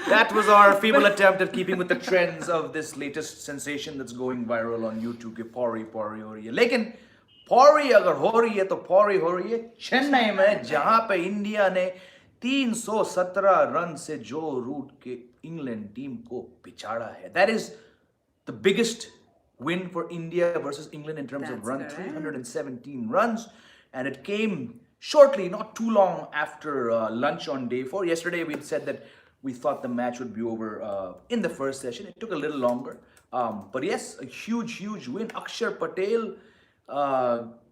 That was our feeble attempt at keeping with the trends of this latest sensation that's going viral on YouTube कि पौरी पौरी हो रही है लेकिन पौरी अगर हो रही है तो पौरी हो रही है चेन्नई में जहां पे इंडिया ने 317 रन से जो रूट के इंग्लैंड टीम को पिछाड़ा है. That is the biggest win for India versus England in terms of That's run, correct. 317 runs, and it came shortly, not too long after lunch on day 4. Yesterday we said that we thought the match would be over in the first session. It took a little longer, but yes, a huge win. Akshay Patel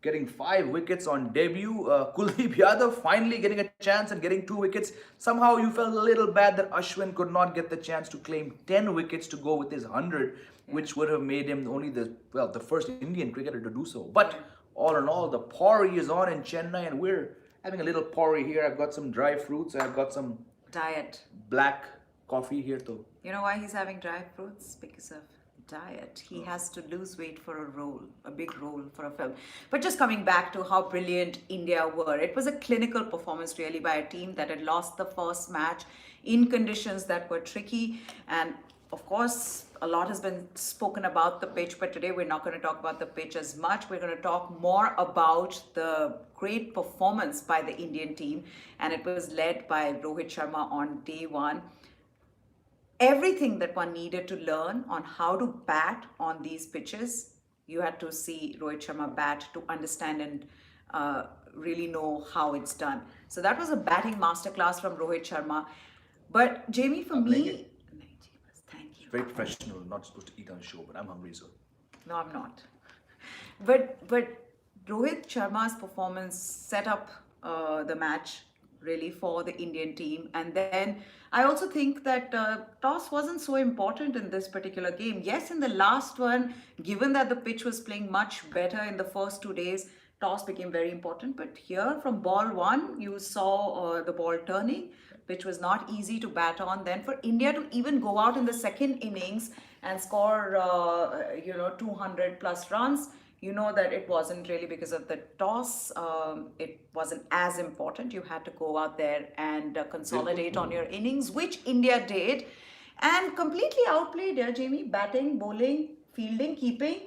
getting 5 wickets on debut. Kuldeep Yadav finally getting a chance and getting 2 wickets. Somehow you felt a little bad that Ashwin could not get the chance to claim 10 wickets to go with his 100, which would have made him only the first Indian cricketer to do so. But all in all, the pawri is on in Chennai, and we're having a little pawri here. I've got some dry fruits. I've got some Diet. black coffee here too. You know why he's having dry fruits? Because of diet. He has to lose weight for a role, a big role for a film. But just coming back to how brilliant India were, it was a clinical performance really by a team that had lost the first match in conditions that were tricky. And of course, a lot has been spoken about the pitch, but today we're not going to talk about the pitch as much. We're going to talk more about the great performance by the Indian team, and it was led by Rohit Sharma on day 1. Everything that one needed to learn on how to bat on these pitches, you had to see Rohit Sharma bat to understand and really know how it's done. So that was a batting masterclass from Rohit Sharma. But Jamie, for me, thank you. Very professional. Not supposed to eat on show, but I'm hungry, so. No, I'm not. But Rohit Sharma's performance set up the match really for the Indian team. And then I also think that toss wasn't so important in this particular game. Yes, in the last one, given that the pitch was playing much better in the first 2 days, toss became very important. But here from ball 1, you saw the ball turning, which was not easy to bat on. Then for India to even go out in the second innings and score, 200 plus runs, you know that it wasn't really because of the toss. It wasn't as important. You had to go out there and consolidate on your innings, which India did, and completely outplayed Jamie. Batting, bowling, fielding, keeping.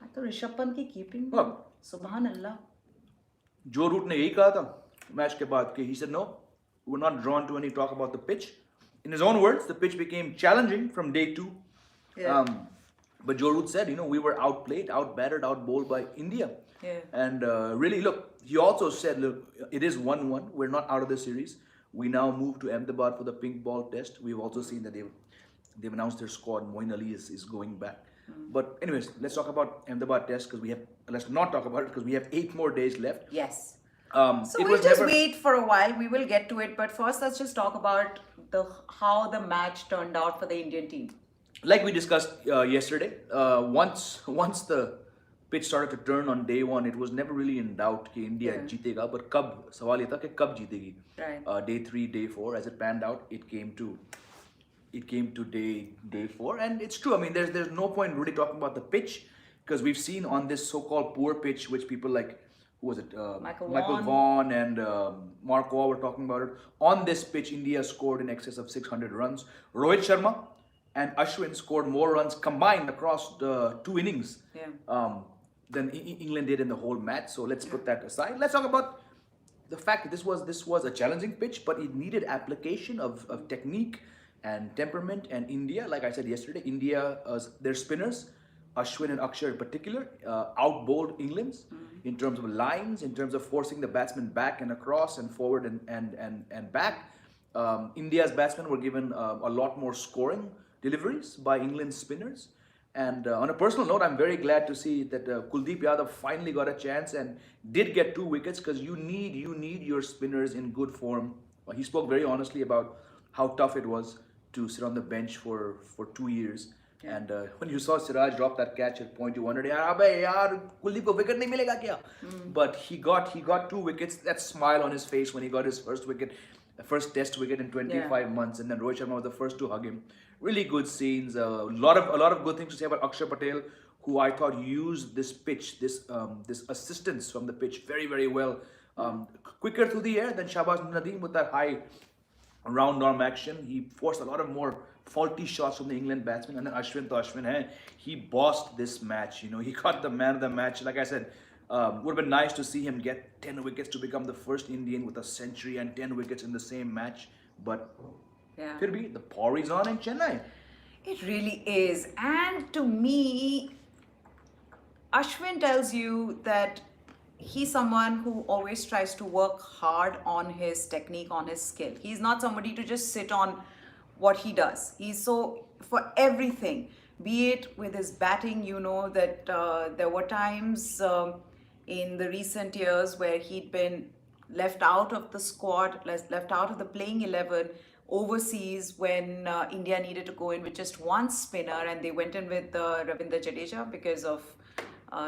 I thought Rishabh Pant की keeping. Subhan Allah. Joe Root ने यही कहा था match के बाद कि he said no, we're not drawn to any talk about the pitch. In his own words, the pitch became challenging from day 2. Yeah. But Joe Root said, we were outplayed, outbattered, outbowled by India. Yeah. And really, look, he also said, look, it is 1-1. We're not out of the series. We now move to Ahmedabad for the pink ball test. We've also seen that they've announced their squad. Moeen Ali is going back. But anyways, let's talk about Ahmedabad test let's not talk about it because we have 8 more days left. Yes. So we'll just wait for a while. We will get to it. But first, let's just talk about how the match turned out for the Indian team. Like we discussed yesterday, once the pitch started to turn on day 1, it was never really in doubt कि India जीतेगा. But कब सवाल ये था कि कब जीतेगी? Right. Day 3, day 4, as it panned out, it came to day 4, and it's true. I mean, there's no point really talking about the pitch because we've seen on this so-called poor pitch, which people like, who was it? Michael Vaughan and Mark Waugh were talking about it. On this pitch, India scored in excess of 600 runs. Rohit Sharma and Ashwin scored more runs combined across the 2 innings than England did in the whole match. So let's put that aside. Let's talk about the fact that this was a challenging pitch, but it needed application of technique and temperament. And India, like I said yesterday, India, their spinners, Ashwin and Akshay in particular, outbowled England's in terms of lines, in terms of forcing the batsmen back and across and forward and back. India's batsmen were given a lot more scoring deliveries by England's spinners. And on a personal note, I'm very glad to see that Kuldeep Yadav finally got a chance and did get 2 wickets because you need your spinners in good form. He spoke very honestly about how tough it was to sit on the bench for 2 years. Yeah. And when you saw Siraj drop that catch at point, you wondered, yaar, Kuldeep ko wicket nahi milega kya? But he got 2 wickets. That smile on his face when he got his first wicket, first test wicket in 25 months, and then Rohit Sharma was the first to hug him. Really good scenes. A lot of good things to say about Akshay Patel, who I thought used this pitch, this assistance from the pitch very, very well. Quicker through the air than Shahbaz Nadeem with that high round arm action. He forced a lot of more faulty shots from the England batsmen. And then Ashwin to Ashwin, he bossed this match. He got the man of the match. Like I said, would have been nice to see him get 10 wickets to become the first Indian with a century and 10 wickets in the same match. But Yeah. could be the pawri's on in Chennai. It really is. And to me, Ashwin tells you that he's someone who always tries to work hard on his technique, on his skill. He's not somebody to just sit on what he does. He's so, for everything, be it with his batting, that there were times in the recent years where he'd been left out of the squad, left out of the playing 11 overseas when India needed to go in with just one spinner, and they went in with Ravindra Jadeja because of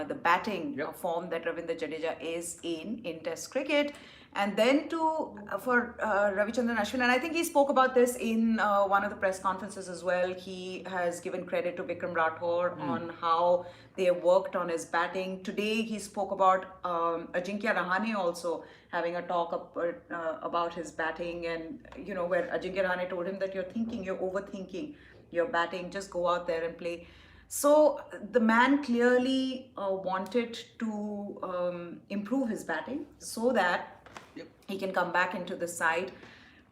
the batting form that Ravindra Jadeja is in Test cricket. And then for Ravichandran Ashwin, and I think he spoke about this in one of the press conferences as well. He has given credit to Vikram Rathore on how they have worked on his batting. Today he spoke about Ajinkya Rahane also having a talk about his batting, and where Ajinkya Rahane told him that you're overthinking your batting, just go out there and play. So the man clearly wanted to improve his batting so that he can come back into the side.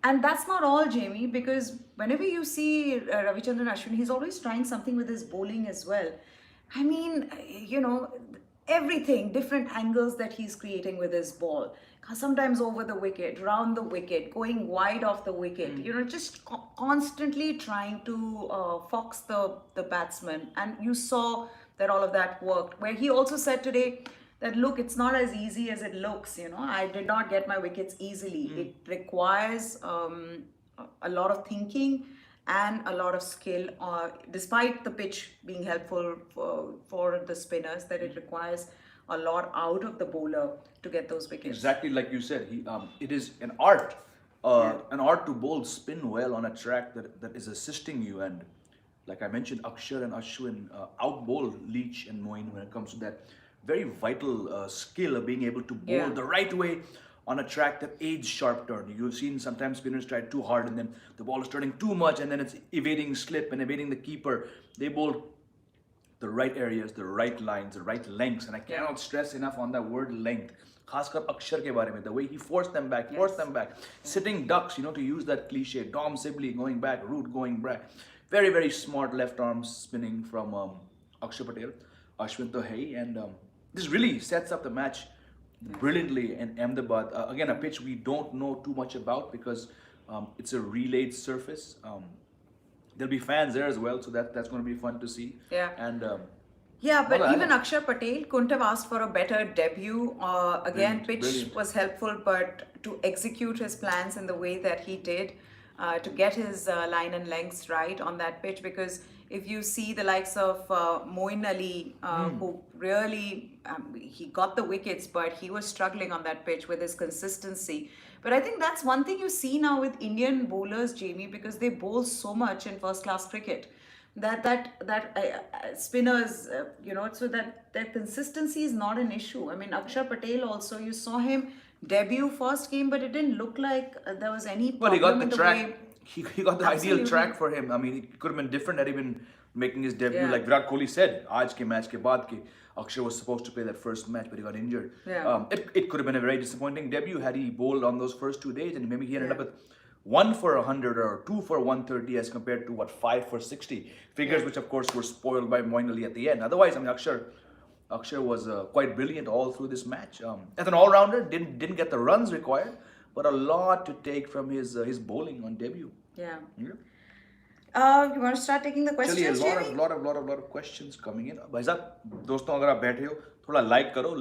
And that's not all, Jamie, because whenever you see Ravichandran Ashwin, he's always trying something with his bowling as well. I mean, everything, different angles that he's creating with his ball. Sometimes over the wicket, round the wicket, going wide off the wicket, just constantly trying to fox the batsman. And you saw that all of that worked. Where he also said today that, look, it's not as easy as it looks. I did not get my wickets easily. It requires a lot of thinking and a lot of skill, despite the pitch being helpful for the spinners, that it requires a lot out of the bowler to get those wickets. Exactly like you said, it is an art, to bowl spin well on a track that is assisting you. And like I mentioned, Akshar and Ashwin out-bowl Leach and Moeen when it comes to that very vital skill of being able to bowl the right way on a track that aids sharp turn. You've seen sometimes spinners try too hard and then the ball is turning too much and then it's evading slip and evading the keeper. They bowl the right areas, the right lines, the right lengths, and I cannot stress enough on that word length. Khaskar Akshar ke baare mein, the way he forced them back, sitting ducks, to use that cliche, Dom Sibley going back, Root going back. Very, very smart left arm spinning from Akshay Patel, Ashwin to hai, and this really sets up the match brilliantly in Ahmedabad. Again, a pitch we don't know too much about because it's a relayed surface. There'll be fans there as well, so that's going to be fun to see. Yeah. And but even Akshay Patel couldn't have asked for a better debut. Again, pitch was helpful, but to execute his plans in the way that he did, to get his line and lengths right on that pitch, because if you see the likes of Moeen Ali, who really, he got the wickets, but he was struggling on that pitch with his consistency. But I think that's one thing you see now with Indian bowlers, Jamie, because they bowl so much in first-class cricket, that spinners, so that consistency is not an issue. I mean, Akshay Patel also, you saw him debut first game, but it didn't look like there was any problem. Well, he got the in track. way. He got the ideal track for him. I mean, it could have been different had he been making his debut. Like Virat Kohli said, aaj ke match ke baad ke, Akshay was supposed to play that first match, but he got injured. It could have been a very disappointing debut had he bowled on those first 2 days, and maybe he ended up with 1 for 100 or 2 for 130 as compared to 5 for 60 figures, which of course were spoiled by Moeen Ali at the end. Otherwise, I mean, Akshay was quite brilliant all through this match. As an all-rounder, didn't get the runs required, but a lot to take from his bowling on debut. Yeah. You want to start taking the questions? चलिए, lot of questions coming in. भाई साहब, दोस्तों अगर आप बैठे हो, थोड़ा like करो.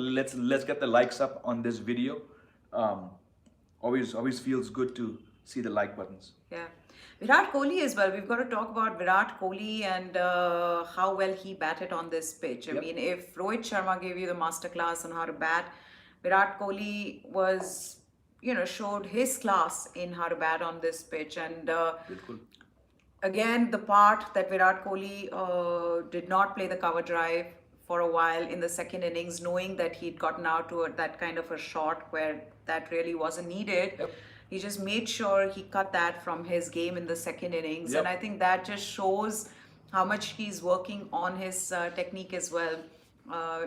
Let's get the likes up on this video. Always feels good to see the like buttons. Yeah. Virat Kohli as well. We've got to talk about Virat Kohli and how well he batted on this pitch. I mean, if Rohit Sharma gave you the masterclass on how to bat, Virat Kohli was, showed his class in how to bat on this pitch. And again, the part that Virat Kohli did not play the cover drive for a while in the second innings, knowing that he'd gotten out to that kind of a shot where that really wasn't needed. He just made sure he cut that from his game in the second innings. Yep. And I think that just shows how much he's working on his technique as well.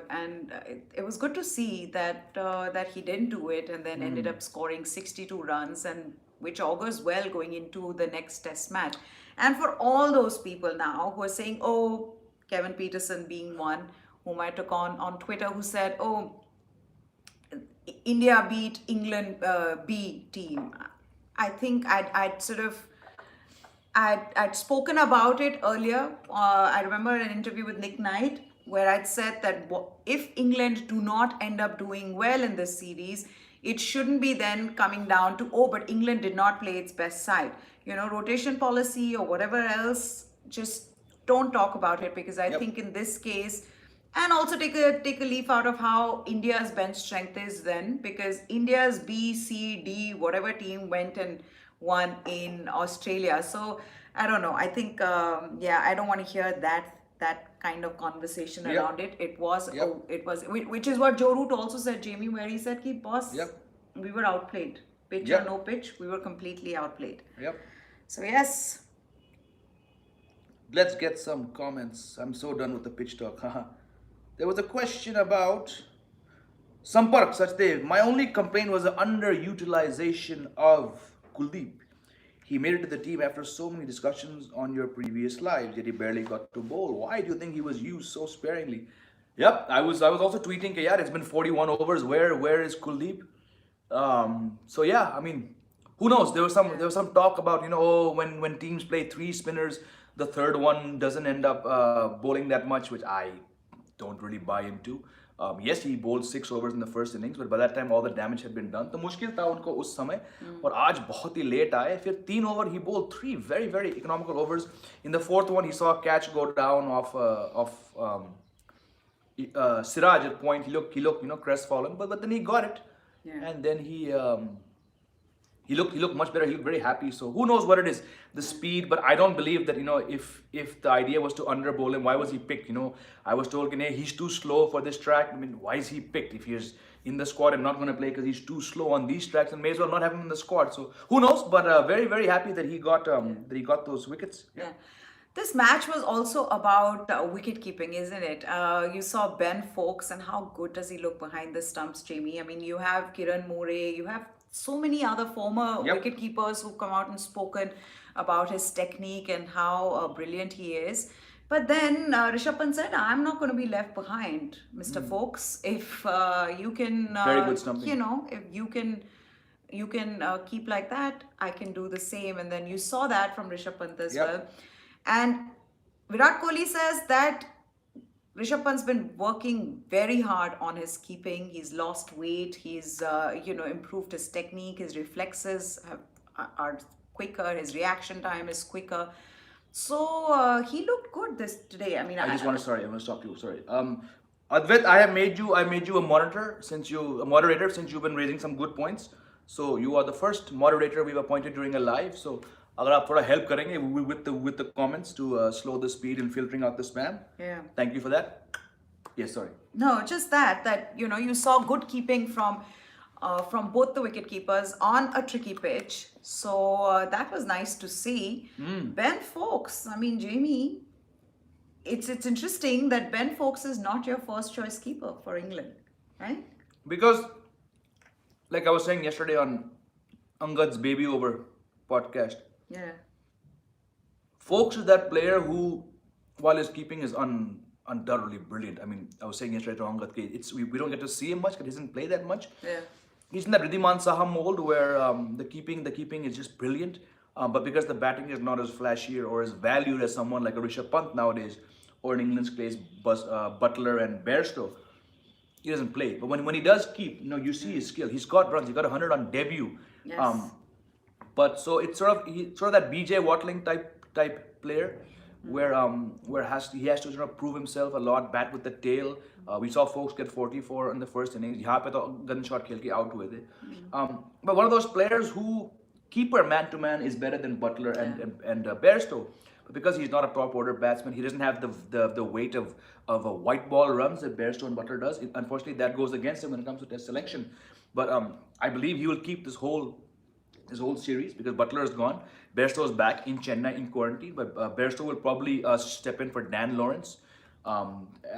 And it was good to see that he didn't do it and then ended up scoring 62 runs, and which augurs well going into the next test match. And for all those people now who are saying, oh, Kevin Peterson being one, whom I took on Twitter, who said, oh, India beat England B team. I think I'd spoken about it earlier. I remember an interview with Nick Knight where I'd said that if England do not end up doing well in this series, it shouldn't be then coming down to, oh, but England did not play its best side. Rotation policy or whatever else, just don't talk about it, because I think in this case, and also take a leaf out of how India's bench strength is then, because India's B, C, D, whatever team went and won in Australia. So I don't know. I think, I don't want to hear that kind of conversation around it. It was, which is what Joe Root also said, Jamie, where he said, "Ki boss, we were outplayed. Pitch or no pitch, we were completely outplayed." Yep. So yes. Let's get some comments. I'm so done with the pitch talk. There was a question about Sampark Sachdev. My only complaint was the underutilization of Kuldeep. He made it to the team after so many discussions on your previous lives, yet he barely got to bowl. Why do you think he was used so sparingly? Yep, I was also tweeting, yeah, it's been 41 overs. Where is Kuldeep? So yeah, I mean, who knows? There was some talk about, when teams play three spinners, the third one doesn't end up bowling that much, which I don't really buy into. Yes, he bowled 6 overs in the first innings, but by that time all the damage had been done. तो मुश्किल था उनको उस समय, और आज बहुत ही late आए. फिर 3 over he bowled 3 very very economical overs. In the fourth one he saw a catch go down off Siraj at point. He looked crestfallen, but then he got it, and then he looked much better. He looked very happy. So who knows what it is, the speed. But I don't believe that, if the idea was to under bowl him, why was he picked? I was told, hey, he's too slow for this track. I mean, why is he picked? If he's in the squad and not going to play because he's too slow on these tracks, and may as well not have him in the squad. So who knows? But very very happy that he got those wickets. Yeah. This match was also about wicket keeping, isn't it? You saw Ben Fowkes, and how good does he look behind the stumps, Jamie? I mean, you have Kiran More, you have so many other former wicket keepers who've come out and spoken about his technique and how brilliant he is. But then Rishabh Pant said, I'm not going to be left behind, Mr. Fowkes. If you can, very good stumping. if you can keep like that, I can do the same. And then you saw that from Rishabh Pant as well. And Virat Kohli says that Rishabh Pant's been working very hard on his keeping. He's lost weight. He's improved his technique. His reflexes are quicker. His reaction time is quicker. So he looked good today. I mean, I want to stop you. Sorry. Advait, I made you a moderator since you've been raising some good points. So you are the first moderator we've appointed during a live. So अगर आप थोड़ा help करेंगे with the comments to slow the speed and filtering out the spam. Yeah. Thank you for that. Yes, sorry. No, just that you saw good keeping from both the wicket keepers on a tricky pitch. So that was nice to see. Ben Fowkes, I mean, Jamie, it's interesting that Ben Fowkes is not your first choice keeper for England, right? Because, like I was saying yesterday on Angad's Baby Over podcast, Fowkes is that player who, while his keeping is undoubtedly brilliant. I mean, I was saying yesterday to Angad, we don't get to see him much because he doesn't play that much. Yeah. He's in that Ridhiman Saha mold where the keeping is just brilliant, but because the batting is not as flashy or as valued as someone like a Rishabh Pant nowadays, or in England's case, Butler and Bairstow, he doesn't play. But when he does keep, you see his skill. Has got runs. He got 100 on debut. Yes. But so it's sort of that BJ Watling type player, where he has to sort of prove himself a lot, bat with the tail. We saw Fowkes get 44 in the first innings. यहाँ पे तो gun shot खेल के out हुए थे. But one of those players who keeper man to man is better than Butler and Bairstow. But because he's not a top order batsman, he doesn't have the weight of a white ball runs that Bairstow and Butler does. Unfortunately, that goes against him when it comes to test selection. But I believe he will keep this whole this whole series because Butler is gone. Bairstow is back in Chennai in quarantine, but Bairstow will probably step in for Dan Lawrence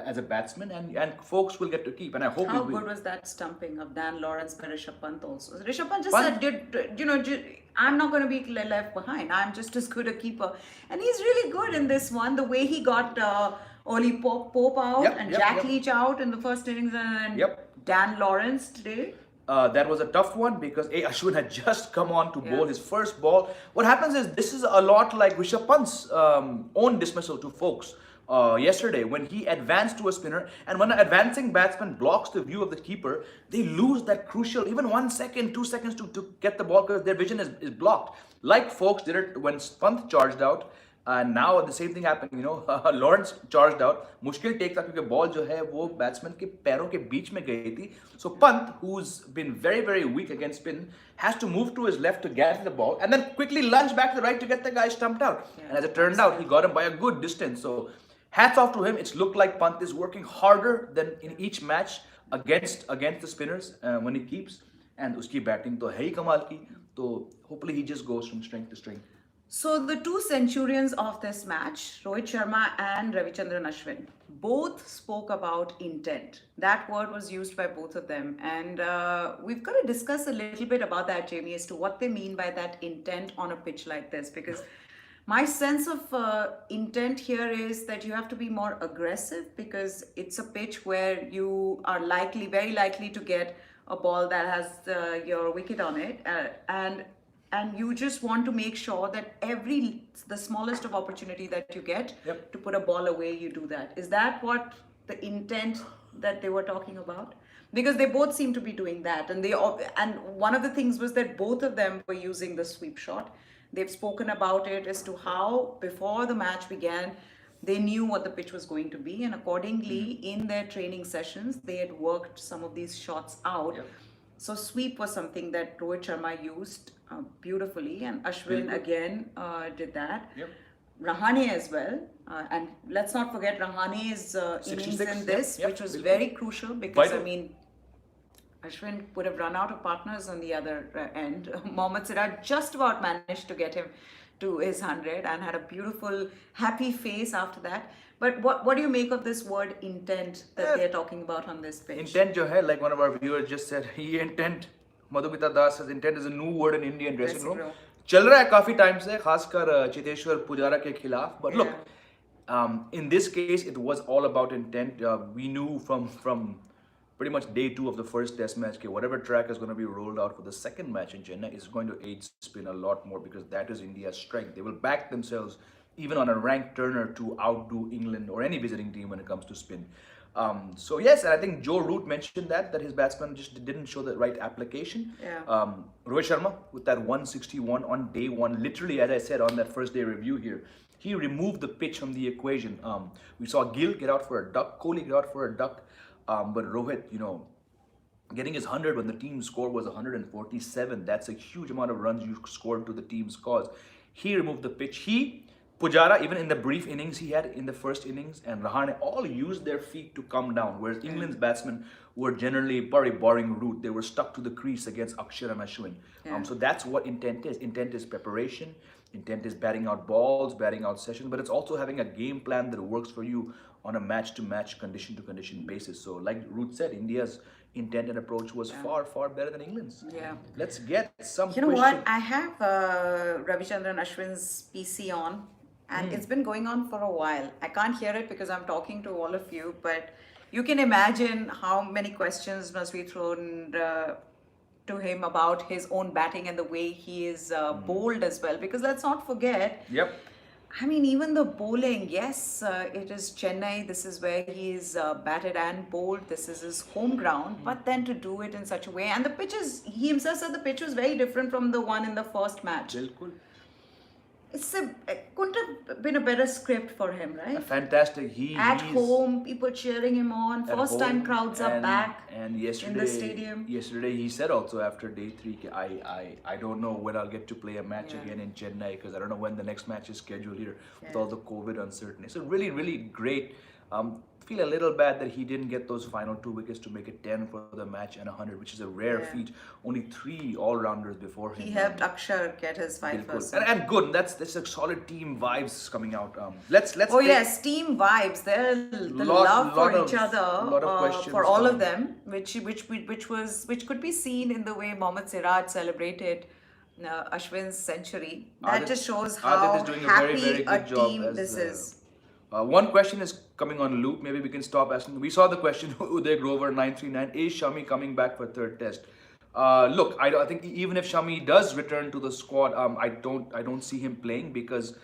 as a batsman, and folks will get to keep. And I hope How we will. good was that stumping of Dan Lawrence by Rishabh Pant also? Rishabh Pant just Pant? said, I'm not going to be left behind. I'm just as good a keeper. And he's really good in this one. The way he got Oli Pope out and Jack Leach out in the first innings and Dan Lawrence today. That was a tough one because Ashwin had just come on to bowl his first ball. What happens is this is a lot like Rishabh Pant's own dismissal to folks yesterday when he advanced to a spinner, and when an advancing batsman blocks the view of the keeper, they lose that crucial even 1 second, 2 seconds to get the ball because their vision is blocked. Like folks did it when Pant charged out. And now the same thing happened, Lawrence charged out. मुश्किल take था क्योंकि ball जो है वो batsman के पैरों के बीच में गई थी. So Pant, who's been very, very weak against spin, has to move to his left to gather the ball and then quickly lunge back to the right to get the guy stumped out. And as it turned out, he got him by a good distance. So hats off to him. It's looked like Pant is working harder than in each match against the spinners when he keeps. And उसकी batting तो है ही कमाल की. So hopefully he just goes from strength to strength. So the two centurions of this match, Rohit Sharma and Ravichandran Ashwin, both spoke about intent. That word was used by both of them. And we've got to discuss a little bit about that, Jamie, as to what they mean by that intent on a pitch like this. Because my sense of intent here is that you have to be more aggressive because it's a pitch where you are very likely to get a ball that has your wicket on it. And you just want to make sure that the smallest of opportunity that you get to put a ball away, you do that. Is that what the intent that they were talking about? Because they both seem to be doing that. And one of the things was that both of them were using the sweep shot. They've spoken about it as to how, before the match began, they knew what the pitch was going to be. And accordingly, in their training sessions, they had worked some of these shots out. So sweep was something that Rohit Sharma used beautifully, and Ashwin again did that. Rahane as well, and let's not forget Rahane's innings in this, which was very crucial because Ashwin would have run out of partners on the other end. Mohammad Siraj just about managed to get him to his 100 and had a beautiful, happy face after that. But what do you make of this word intent that they're talking about on this pitch? Intent jo hai, like one of our viewers just said, intent, Madhumita Das says intent is a new word in Indian dressing room. चल रहा है काफी time से, खासकर चेतेश्वर पुजारा के खिलाफ. But look, in this case, it was all about intent. We knew from pretty much day 2 of the first test match, whatever track is going to be rolled out for the second match in Chennai is going to aid spin a lot more because that is India's strength. They will back themselves even on a ranked turner to outdo England or any visiting team when it comes to spin. So yes, and I think Joe Root mentioned that his batsman just didn't show the right application. Rohit Sharma with that 161 on day 1, literally as I said on that first day review here, he removed the pitch from the equation. We saw Gill get out for a duck, Kohli get out for a duck, but Rohit, getting his 100 when the team score was 147, that's a huge amount of runs you scored to the team's cause. He removed the pitch. Pujara, even in the brief innings he had in the first innings, and Rahane all used their feet to come down, whereas England's batsmen were generally very boring route. They were stuck to the crease against Akshay and Ashwin. So that's what intent is. Intent is preparation. Intent is batting out balls, batting out sessions, but it's also having a game plan that works for you on a match-to-match, condition-to-condition basis. So like Ruth said, India's intent and approach was far, far better than England's. Let's get some what? I have Ravichandran Ashwin's PC on. And it's been going on for a while. I can't hear it because I'm talking to all of you, but you can imagine how many questions must be thrown to him about his own batting and the way he is bowled as well. Because let's not forget, I mean, even the bowling, yes, it is Chennai. This is where he's batted and bowled. This is his home ground. But then to do it in such a way, and the pitches, he himself said the pitch was very different from the one in the first match. It couldn't have been a better script for him, right? Fantastic. He's home, people cheering him on. First time crowds are back in the stadium. Yesterday he said also after day 3, I don't know when I'll get to play a match again in Chennai because I don't know when the next match is scheduled here with all the COVID uncertainty. So really, really great Feel a little bad that he didn't get those final 2 wickets to make it 10 for the match and 100, which is a rare feat. Only 3 all-rounders before him. He helped Akshay get his 5 first. And good. That's a solid team vibes coming out. Let's. Oh yes, team vibes. There's the love for each other for all of them, which could be seen in the way Mohammad Siraj celebrated Ashwin's century. That just shows how happy a team this is. One question is coming on loop. Maybe we can stop asking. We saw the question, Uday Grover 939, is Xiaomi coming back for third test? Look, I think even if Xiaomi does return to the squad, I don't see him playing because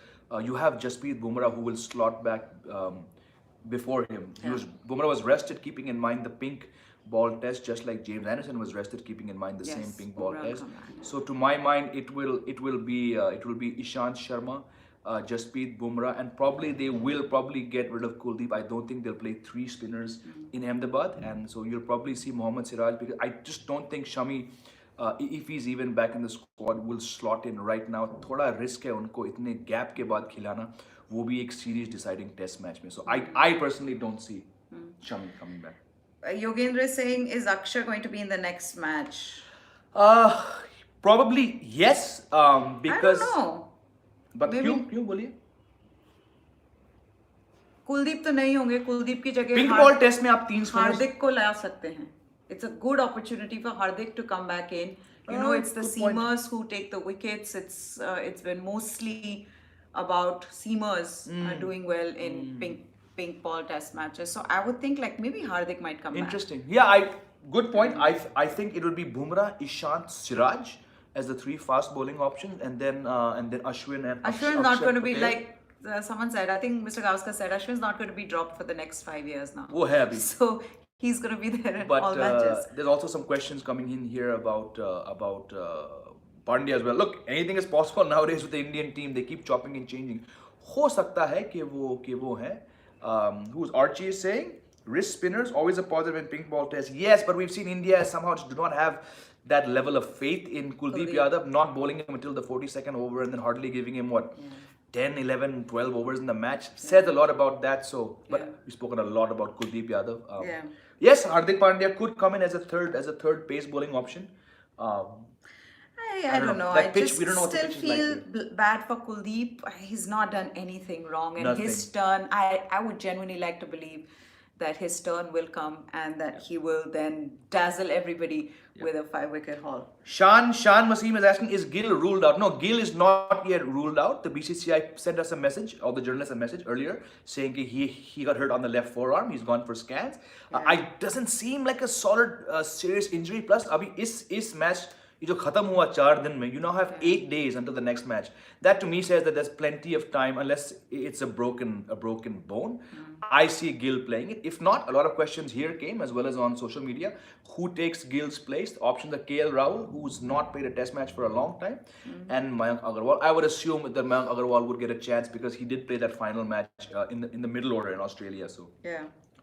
you have Jasprit Bumrah who will slot back before him. Bumrah was rested, keeping in mind the pink ball test, just like James Anderson was rested, keeping in mind the same pink ball test. So to my mind, it will be Ishant Sharma, Jasprit Bumrah, and probably they will get rid of Kuldeep. I don't think they'll play 3 spinners in Ahmedabad, and so you'll probably see Mohammad Siraj, because I just don't think Shami, if he's even back in the squad, will slot in right now. थोड़ा risk है उनको इतने gap के बाद खिलाना, वो भी एक series deciding test match में. So I personally don't see Shami coming back. Yogendra is saying, is Akshay going to be in the next match? Probably yes. Because I don't know. But क्यों बोलिए? कुलदीप तो नहीं होंगे. कुलदीप की जगह pink ball test में आप 3 हार्दिक को ला सकते हैं. It's a good opportunity for Hardik to come back in. You know, it's the seamers who take the wickets. It's been mostly about seamers doing well in pink ball test matches. So I would think like maybe Hardik might come back. Interesting. Yeah, good point. I think it would be Bumrah, Ishant, Siraj as the 3 fast bowling options, and then Ashwin and Ashwin's not going to be like someone said. I think Mr. Gavaskar said Ashwin's not going to be dropped for the next 5 years now. वो है अभी. So he's going to be there in all matches. There's also some questions coming in here about Pandya as well. Look, anything is possible nowadays with the Indian team. They keep chopping and changing. हो सकता है कि वो है. Who's Archie is saying? Wrist spinners always a positive in pink ball test. Yes, but we've seen India somehow do not have that level of faith in Kuldeep Yadav, not bowling him until the 42nd over and then hardly giving him 10, 11, 12 overs in the match. Says a lot about that. So, but we've spoken a lot about Kuldeep Yadav. Yes, Hardik Pandya could come in as a third pace bowling option. I don't know. I just still feel bad for Kuldeep. He's not done anything wrong, and his turn. I would genuinely like to believe that his turn will come and that he will then dazzle everybody with a 5-wicket haul. Shan Wasim is asking, is Gill ruled out? No, Gill is not yet ruled out. The BCCI sent us a message, or the journalist a message earlier, saying he got hurt on the left forearm. He's gone for scans. It doesn't seem like a solid serious injury. Plus, abhi is match ये जो खत्म हुआ 4 दिन में, you now have 8 days until the next match. That to me says that there's plenty of time, unless it's a broken bone. I see Gill playing it. If not, a lot of questions here came as well as on social media. Who takes Gill's place? The options are KL Rahul, who's not played a test match for a long time, and Mayank Agarwal. I would assume that Mayank Agarwal would get a chance because he did play that final match in the middle order in Australia. So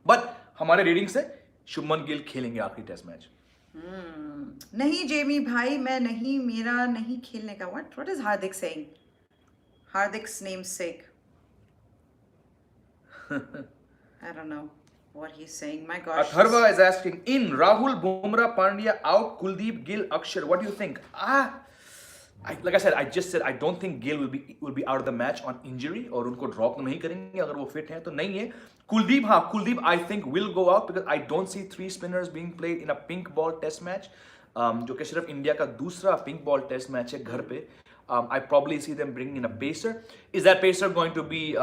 but हमारे reading से शुभमन गिल खेलेंगे आखिरी test match. नहीं Jamie भाई, मैं नहीं, मेरा नहीं खेलने का. What is Hardik saying? Hardik's namesake. I don't know what he's saying. My gosh. Atharva is asking, in Rahul, Bumrah, Pandya out, Kuldeep, Gill, Akshay. What do you think? Like I said, I don't think Gill will be out of the match on injury, और उनको drop तो नहीं करेंगे अगर वो fit हैं तो नहीं है. Kuldeep I think will go out because I don't see 3 spinners being played in a pink ball test match, जो कि सिर्फ इंडिया का दूसरा pink ball test match है घर पे. I probably see them bringing in a pacer. Is that pacer going to be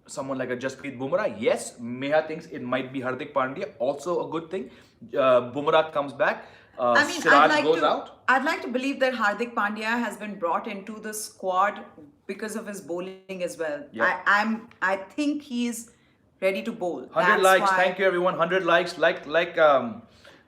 someone like a Jasprit Bumrah? Yes. Meha thinks it might be Hardik Pandya. Also a good thing. Bumrah comes back. Siraj goes out. I'd like to believe that Hardik Pandya has been brought into the squad because of his bowling as well. I think he's ready to bowl. 100 likes. Thank you everyone. 100 likes. Like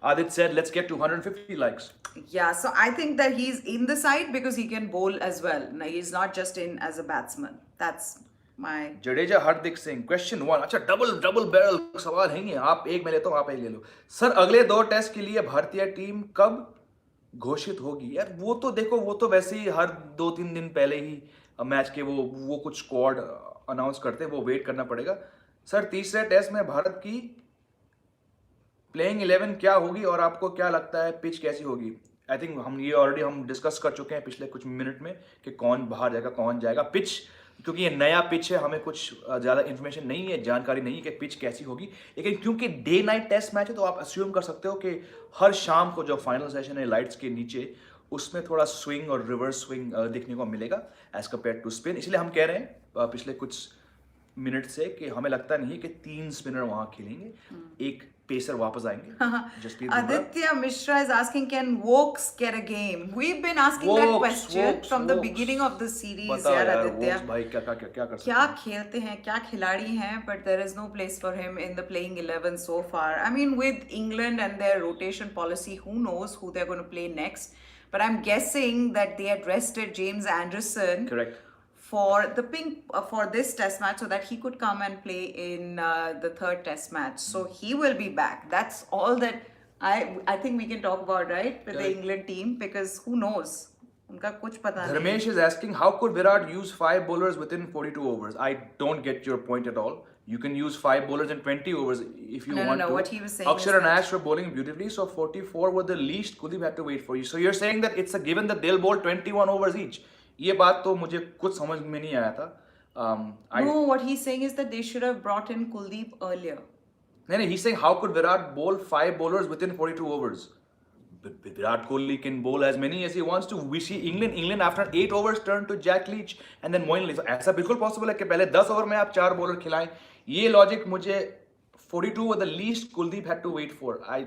Adit said, let's get to 150 likes. Yeah, so I think that he's in the side because he can bowl as well. No, he's not just in as a batsman. That's my... Jadeja Hardik Singh. Question 1. अच्छा, double barrel सवाल है ये. आप एक मैं लेता हूँ, आप एक ले लो. सर, अगले 2 टेस्ट के लिए भारतीय टीम कब घोषित होगी? यार, वो तो देखो, वो तो वैसे ही हर 2-3 दिन पहले ही मैच के वो कुछ स्क्वाड अनाउंस करते हैं, वो वेट करना पड़ेगा. सर तीसरे टेस्ट में भारत की प्लेइंग 11 क्या होगी और आपको क्या लगता है पिच कैसी होगी? आई थिंक हम डिस्कस कर चुके हैं पिछले कुछ मिनट में कि कौन बाहर जाएगा कौन जाएगा। पिच, क्योंकि ये नया पिच है, हमें कुछ ज़्यादा इन्फॉर्मेशन नहीं है, जानकारी नहीं है कि पिच कैसी होगी। लेकिन क्योंकि डे नाइट टेस्ट मैच है तो आप अस्यूम कर सकते हो कि हर शाम को जो फाइनल सेशन है लाइट्स के नीचे, उसमें थोड़ा स्विंग और रिवर्स स्विंग देखने को मिलेगा एज कम्पेयर टू स्पिन। इसलिए हम कह रहे हैं पिछले कुछ मिनट से कि हमें लगता नहीं है कि 3 स्पिनर वहां खेलेंगे, एक पेसर वापस आएंगे। Jasprit Bumrah. Aditya Mishra is asking, can Wokes get a game? We've been asking that question from the beginning of the series. बताओ यार यार Aditya, Wokes भाई क्या कर सकते क्या हैं? खेलते हैं, क्या खिलाड़ी हैं, but there is no place for him in the playing 11 so far. I mean, with England and their rotation policy, who knows who they're going to play next? But I'm guessing that they had rested James Anderson Correct. for this test match so that he could come and play in the third test match. So he will be back. That's all that I think we can talk about, right, with the England team, because who knows? उनका कुछ पता नहीं. Dharmesh is asking, how could Virat use 5 bowlers within 42 overs? I don't get your point at all. You can use 5 bowlers in 20 overs if you want to. What he was saying Akshay is and that- Ash were bowling beautifully, so 44 were the least Kuldeep had to wait for you. So you're saying that it's a given that they'll bowl 21 overs each. ये बात तो मुझे कुछ समझ में नहीं आया था. No, what he's saying is that they should have brought in Kuldeep earlier. नहीं, he's saying how could Virat bowl 5 bowlers within 42 overs? Virat Kohli can bowl as many as he wants to. We see England after 8 overs turn to Jack Leach and then Moeen Ali. So ऐसा बिल्कुल possible है कि पहले 10 over में आप 4 bowler खिलाएं. ये logic मुझे 42 were the least Kuldeep had to wait for. I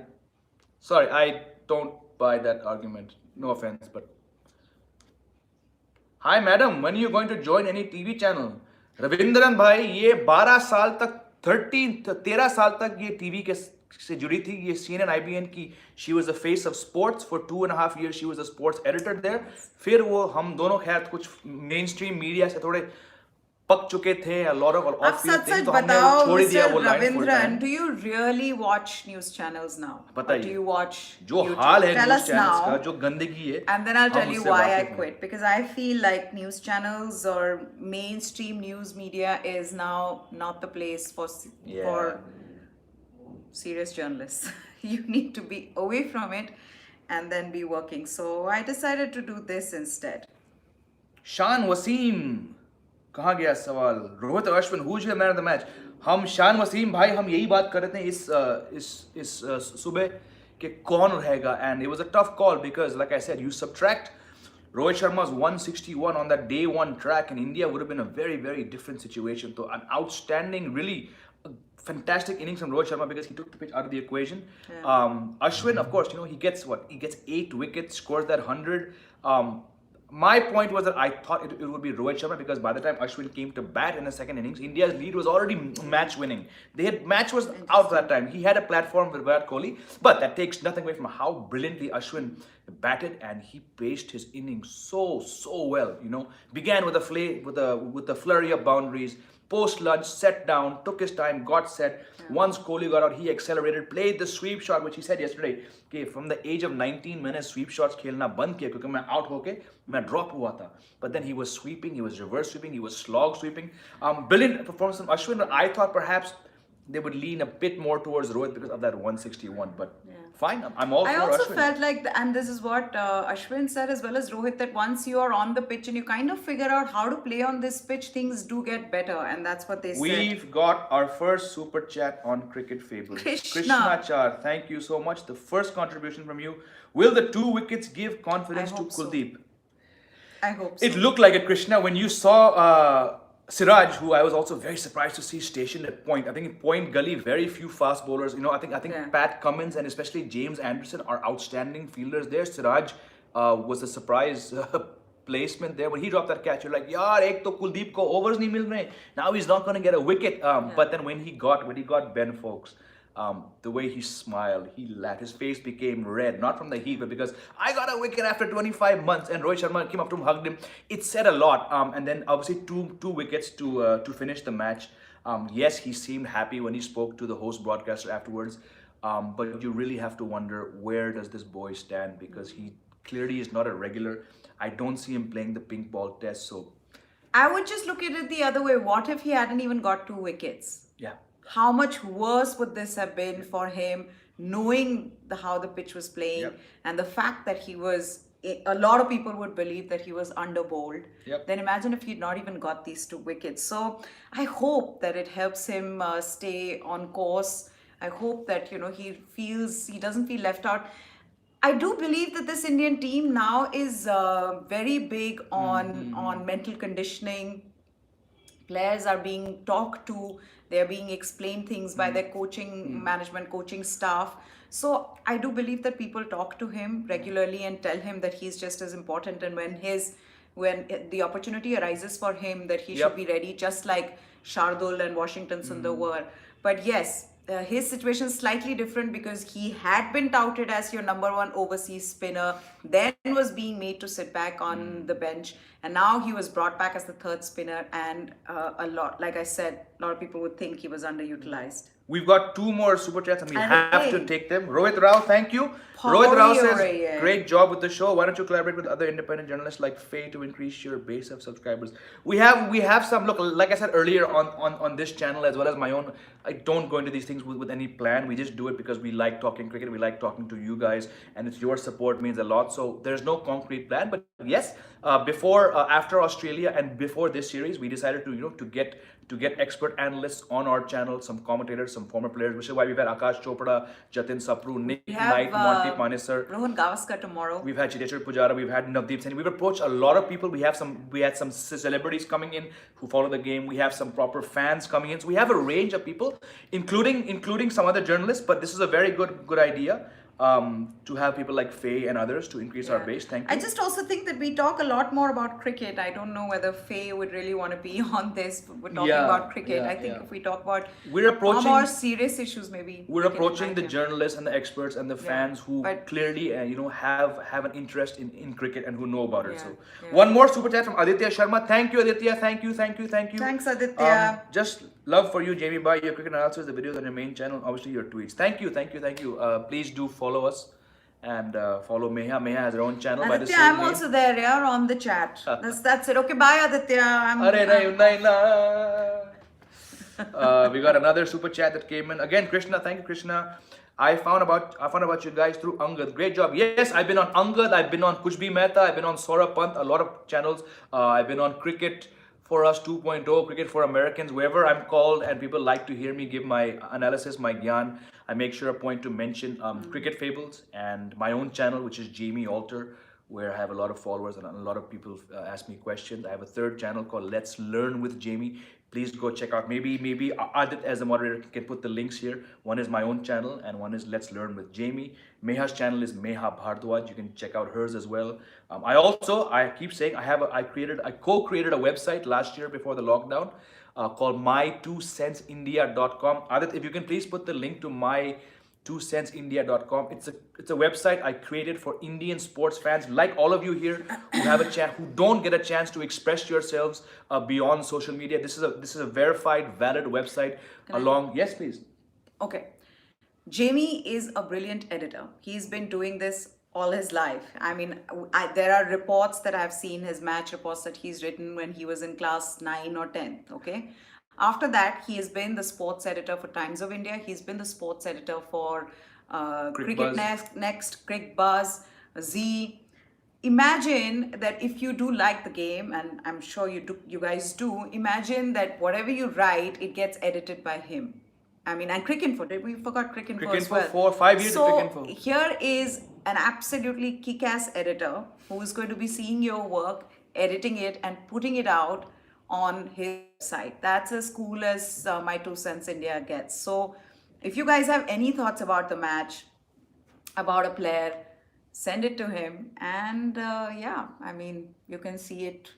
don't buy that argument. No offense, but hi madam, when are you going to join any TV channel? Ravindran भाई, ये 12 साल तक 13 साल तक ये टीवी के से जुड़ी थी. ये CNN IBN की, she was the face of sports for 2.5 years. She was a sports editor there. फिर वो हम दोनों खैर कुछ मेन स्ट्रीम मीडिया से थोड़े पक चुके थे, a lot of आप off field सच things, सच तो हमने बताओ, छोड़ ही दिया Mr. वो line full Ravindran, time. do you really watch news channels now? Or बताइए. do you watch जो YouTube? हाल है Tell news us channels now. का, जो गंदगी है, And then I'll हम tell you उससे why I वाकिफ हैं. quit. Because I feel like news channels or mainstream news media is now not the place for serious journalists. You need to be away from it and then be working. So I decided to do this instead. शान वसीम, कहाँ गया सवाल? रोहित और Ashwin, who's your man of the match? हम शान वसीम भाई, हम यही बात कर रहे थे इस सुबह कि कौन रहेगा, and it was a tough call because like I said, you subtract Rohit Sharma's 161 on that day one track and India would have been a very, very different situation. So an outstanding, really fantastic innings from Rohit Sharma because he took the pitch out of the equation. Yeah. Ashwin, of course, he gets what? He gets 8 wickets, scores that 100. My point was that I thought it would be Rohit Sharma because by the time Ashwin came to bat in the second innings, India's lead was already match winning. Match was out that time. He had a platform with Virat Kohli, but that takes nothing away from how brilliantly Ashwin batted and he paced his innings so well. Began with a flurry of boundaries. Post lunch, sat down, took his time, got set. Once Kohli got out, he accelerated, played the sweep shot, which he said yesterday, कि from the age of 19 मैंने sweep shots खेलना बंद किया क्योंकि मैं out होके मैं drop हुआ था. But then he was sweeping, he was reverse sweeping, he was slog sweeping. Brilliant performance from Ashwin. I thought perhaps they would lean a bit more towards Rohit because of that 161. But fine, I'm all for Ashwin. I also felt like, and this is what Ashwin said as well as Rohit, that once you are on the pitch and you kind of figure out how to play on this pitch, things do get better, and that's what they said. We've got our first super chat on Cricket Fables. Krishna Char, thank you so much. The first contribution from you. Will the 2 wickets give confidence to Kuldeep? I hope so. It looked like it, Krishna, when you saw Siraj, who I was also very surprised to see stationed at point. I think in point gully, very few fast bowlers. I think Pat Cummins and especially James Anderson are outstanding fielders there. Siraj was a surprise placement there. When he dropped that catch, you're like, yaar, ek to Kuldeep ko overs nahi mil rahe. Now he's not going to get a wicket. But then when he got Ben Foakes, the way he smiled, he laughed, his face became red, not from the heat, but because I got a wicket after 25 months, and Rohit Sharma came up to him, hugged him. It said a lot. And then obviously two wickets to finish the match. Yes, he seemed happy when he spoke to the host broadcaster afterwards. But you really have to wonder, where does this boy stand? Because he clearly is not a regular. I don't see him playing the pink ball test. So I would just look at it the other way. What if he hadn't even got 2 wickets? Yeah. how much worse would this have been for him, knowing how the pitch was playing, Yep. and the fact that he was. A lot of people would believe that he was under bowled. Yep. Then imagine if he'd not even got these 2 wickets. So I hope that it helps him stay on course. I hope that he doesn't feel left out. I do believe that this Indian team now is very big on mental conditioning. Players are being talked to, they're being explained things by their coaching management, coaching staff. So I do believe that people talk to him regularly and tell him that he's just as important, and when the opportunity arises for him, that he Yep. should be ready, just like Shardul and Washington Sundar were. But yes, his situation is slightly different because he had been touted as your number one overseas spinner, then was being made to sit back on the bench, and now he was brought back as the third spinner. And like I said, a lot of people would think he was underutilized. We've got 2 more super chats and we And have to hey. take them. Rohit Rao, thank you. Pawri Rohit Rao says, hori, yeah. great job with the show. Why don't you collaborate with other independent journalists like Faye to increase your base of subscribers? We have some, look, like I said earlier on this channel as well as my own, I don't go into these things with any plan. We just do it because we like talking cricket. We like talking to you guys, and it's your support means a lot. So there's no concrete plan, but yes, after Australia and before this series, we decided to get expert analysts on our channel, some commentators, some former players, which is why we've had Akash Chopra, Jatin Sapru, Nick We have Knight, Monty Panesar. Rohan Gavaskar tomorrow. We've had Chiteshwar Pujara, we've had Navdeep Saini. We've approached a lot of people. We had some celebrities coming in who follow the game. We have some proper fans coming in. So we have a range of people, including some other journalists. But this is a very good idea. To have people like Faye and others to increase our base. Thank you. I just also think that we talk a lot more about cricket. I don't know whether Faye would really want to be on this. We're talking about cricket. I think if we talk about We're approaching more serious issues, maybe we're we can approaching the invite him. journalists and the experts and the fans who but- clearly have an interest in cricket and who know about it. Yeah, So yeah. one more super chat from Aditya Sharma. Thank you, Aditya. Thank you. Thanks, Aditya. Just love for you, Jamie. Bye. Your cricket analysis, the videos on your main channel, obviously your tweets. Thank you. Please do follow us and follow Meha. Meha has her own channel by the Aditya, same I'm name. also there, yeah, on the chat. That's it. Okay, bye, Aditya. We got another super chat that came in again. Krishna, thank you, Krishna. I found about you guys through Angad. Great job. Yes, I've been on Angad. I've been on Kuch Bhi Mehta. I've been on Saurabh Pant. A lot of channels. I've been on Cricket for Us 2.0, Cricket for Americans. Wherever I'm called and people like to hear me give my analysis, my gyan, I make sure a point to mention Cricket Fables and my own channel, which is Jamie Alter, where I have a lot of followers and a lot of people ask me questions. I have a third channel called Let's Learn with Jamie. Please go check out. Maybe Adit as the moderator can put the links here. One is my own channel and one is Let's Learn with Jamie. Meha's channel is Meha Bhardwaj. You can check out hers as well. I keep saying I co-created a website last year before the lockdown called my2centsindia.com. Adit, if you can please put the link to my2centsindia.com. It's a website I created for Indian sports fans like all of you here who don't get a chance to express yourselves beyond social media. This is a verified, valid website. Yes, please. Okay. Jamie is a brilliant editor. He's been doing this all his life. I mean, there are reports that I've seen, his match reports that he's written when he was in class 9 or 10, okay? After that, he has been the sports editor for Times of India. He's been the sports editor for Cricket Next, Cricket Buzz, Z. Imagine that if you do like the game, and I'm sure you guys do, imagine that whatever you write, it gets edited by him. I mean, and Cricinfo, we forgot Cricinfo as well. 5 years of So Cricinfo. here is an absolutely kick-ass editor who is going to be seeing your work, editing it and putting it out on his site. That's as cool as My 2 Cents India gets. So if you guys have any thoughts about the match, about a player, send it to him. And I mean, you can see it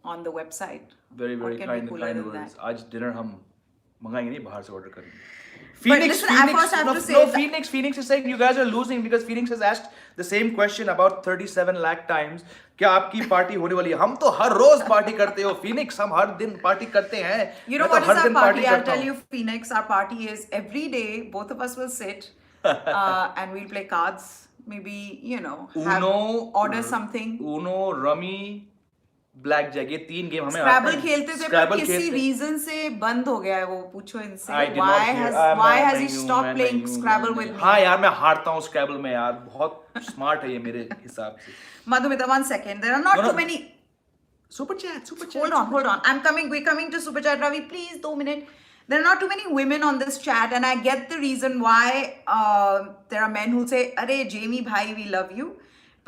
on the website. Very, very What can kind be cooler than words. that? आज dinner हम मंगाएंगे नहीं बाहर से order करेंगे. But listen, I first have to say that- Phoenix is saying you guys are losing because Phoenix has asked the same question about 37 lakh times. क्या आपकी party होने वाली है? हम तो हर रोज पार्टी करते हो Phoenix. हम हर दिन पार्टी करते हैं. You know मैं तो what is हर our दिन party? I'll करता tell हूँ. you, Phoenix, our party is every day, both of us will sit and we'll play cards. Maybe, order something. Uno, Rummy, blackjack, ये 3 game हमें आते स्क्रैबल हैं। खेलते थे, पर Scrabble किसी खेलते- रीजन से बंद हो गया है वो, पूछो इनसे I did why not hear- has मैं why has नहीं he हूँ, stopped मैं playing नहीं हूँ, Scrabble मैं with नहीं- me? हाँ यार, मैं हारता हूँ स्क्रैबल में यार, बहुत स्मार्ट है ये मेरे हिसाब से। Madhumita, 1 second, there are not No, no. too many. Super chat, super chat. Hold on. We're coming to Super Chat, Ravi. Please, 2 minutes. There are not too many women on this chat, and I get the reason why there are men who say, "Arey, Jamie, bhai, we love you."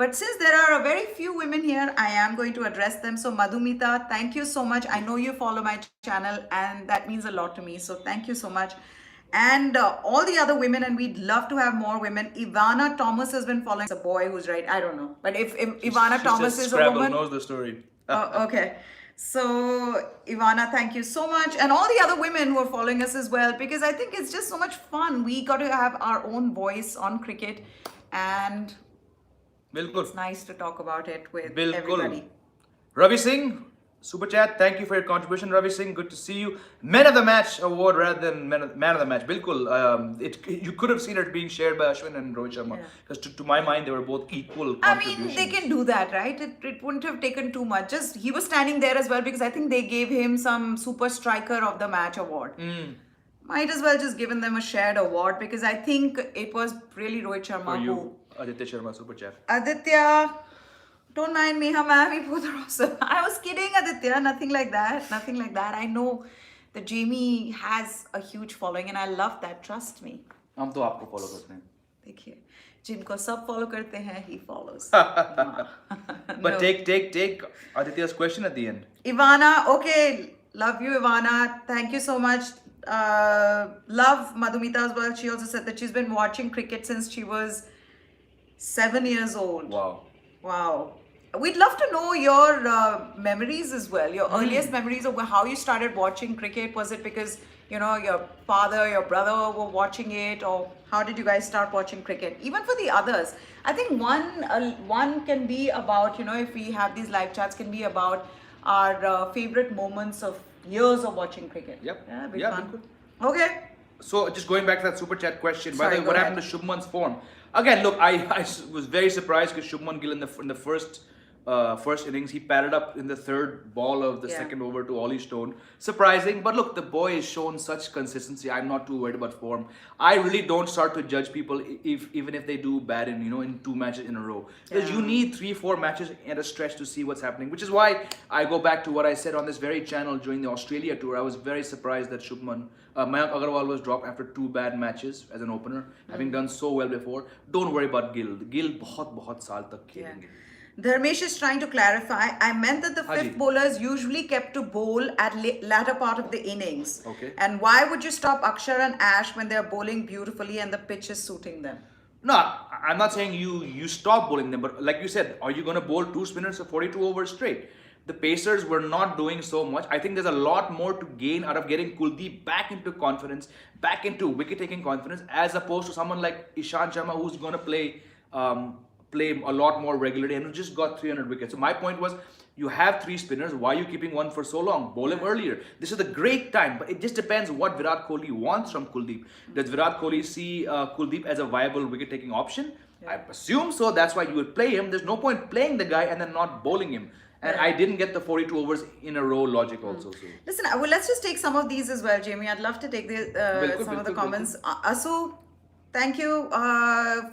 But since there are a very few women here, I am going to address them. So, Madhumita, thank you so much. I know you follow my channel, and that means a lot to me. So, thank you so much. And all the other women, and we'd love to have more women. Ivana Thomas has been following. It's a boy who's right. I don't know. But if Ivana She Thomas says is a Scrabble woman. knows the story. Okay. So, Ivana, thank you so much. And all the other women who are following us as well, because I think it's just so much fun. We got to have our own voice on cricket, and बिल्कुल it's nice to talk about it with बिल्कुल। everybody. Ravi Singh, super chat, thank you for your contribution, Ravi Singh. Good to see you. Men of the match award rather than man of the match. Bilkul. You could have seen it being shared by Ashwin and Rohit Sharma, because to my mind they were both equal I contributions. mean, they can do that, right? It wouldn't have taken too much. Just he was standing there as well, because I think they gave him some super striker of the match award. Might as well just given them a shared award, because I think it was really Rohit Sharma For you, who. Aditya Sharma, super chat. Aditya, don't mind me, ma'am. Both are awesome. I was kidding, Aditya. Nothing like that. Nothing like that. I know that Jamie has a huge following, and I love that. Trust me. हम तो आपको follow करते हैं. देखिए, जिनको सब follow करते हैं, he follows. But No. take Aditya's question at the end. Ivana, okay, love you, Ivana. Thank you so much. Love Madhumita as well. She also said that she's been watching cricket since she was 7 years old. Wow. Wow. We'd love to know your memories as well, your earliest memories of how you started watching cricket. Was it because, you know, your father, your brother were watching it, or how did you guys start watching cricket? Even for the others, I think one can be about, you know, if we have these live chats, can be about our favorite moments of years of watching cricket. Yep. Yeah, be Yeah, fun. bilkul. Okay. So just going back to that super chat question, by Sorry, the way, go what ahead. happened to Shubman's form? Again, look, I was very surprised because Shubman Gill in the first innings, he padded up in the third ball of the second over to Ollie Stone. Surprising, but look, the boy has shown such consistency. I'm not too worried about form. I really don't start to judge people even if they do bad in 2 matches in a row. Because you need 3-4 matches at a stretch to see what's happening. Which is why I go back to what I said on this very channel during the Australia tour. I was very surprised that Mayank Agarwal was dropped after 2 bad matches as an opener, having done so well before. Don't worry about Gill. Gill बहुत साल तक खेलेंगे. Dharmesh is trying to clarify. I meant that the fifth bowler is usually kept to bowl at latter part of the innings. Okay. And why would you stop Akshar and Ash when they are bowling beautifully and the pitch is suiting them? No, I'm not saying you stop bowling them, but like you said, are you going to bowl 2 spinners for 42 overs straight? The Pacers were not doing so much. I think there's a lot more to gain out of getting Kuldeep back into confidence, back into wicket-taking confidence, as opposed to someone like Ishant Sharma, who's going to play a lot more regularly and who just got 300 wickets. So my point was, you have 3 spinners. Why are you keeping one for so long? Bowl him earlier. This is the great time, but it just depends what Virat Kohli wants from Kuldeep. Does Virat Kohli see Kuldeep as a viable wicket-taking option? I assume so. That's why you would play him. There's no point playing the guy and then not bowling him. And I didn't get the 42 overs in a row logic also. So. Listen, well, let's just take some of these as well, Jamie. I'd love to take some of the comments. Asu, thank you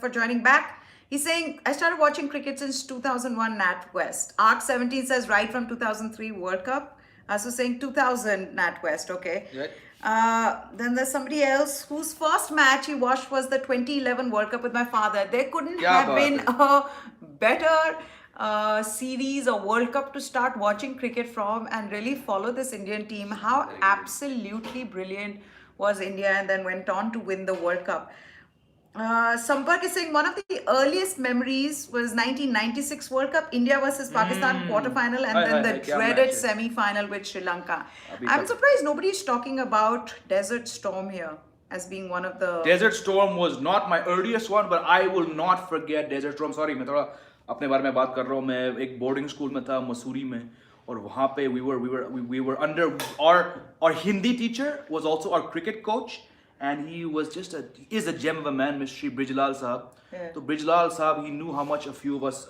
for joining back. He's saying, I started watching cricket since 2001 NatWest. Arc17 says right from 2003 World Cup. Asu saying 2000 NatWest, okay. Right. Then there's somebody else whose first match he watched was the 2011 World Cup with my father. There couldn't have been a better series or World Cup to start watching cricket from and really follow this Indian team. How absolutely brilliant was India, and then went on to win the World Cup. Sampark is saying one of the earliest memories was 1996 World Cup, India versus Pakistan quarterfinal, and then the dreaded semi-final with Sri Lanka. I'm surprised nobody is talking about Desert Storm here as being one of the... Desert Storm was not my earliest one, but I will not forget Desert Storm. Sorry, मैं थोड़ा अपने बारे में बात कर रहा हूँ. मैं एक boarding school में था, मसूरी में, और वहाँ पे we were under our Hindi teacher was also our cricket coach. And he was is a gem of a man, Mr. Brijlal Sahab. So Brijlal Sahab, he knew how much a few of us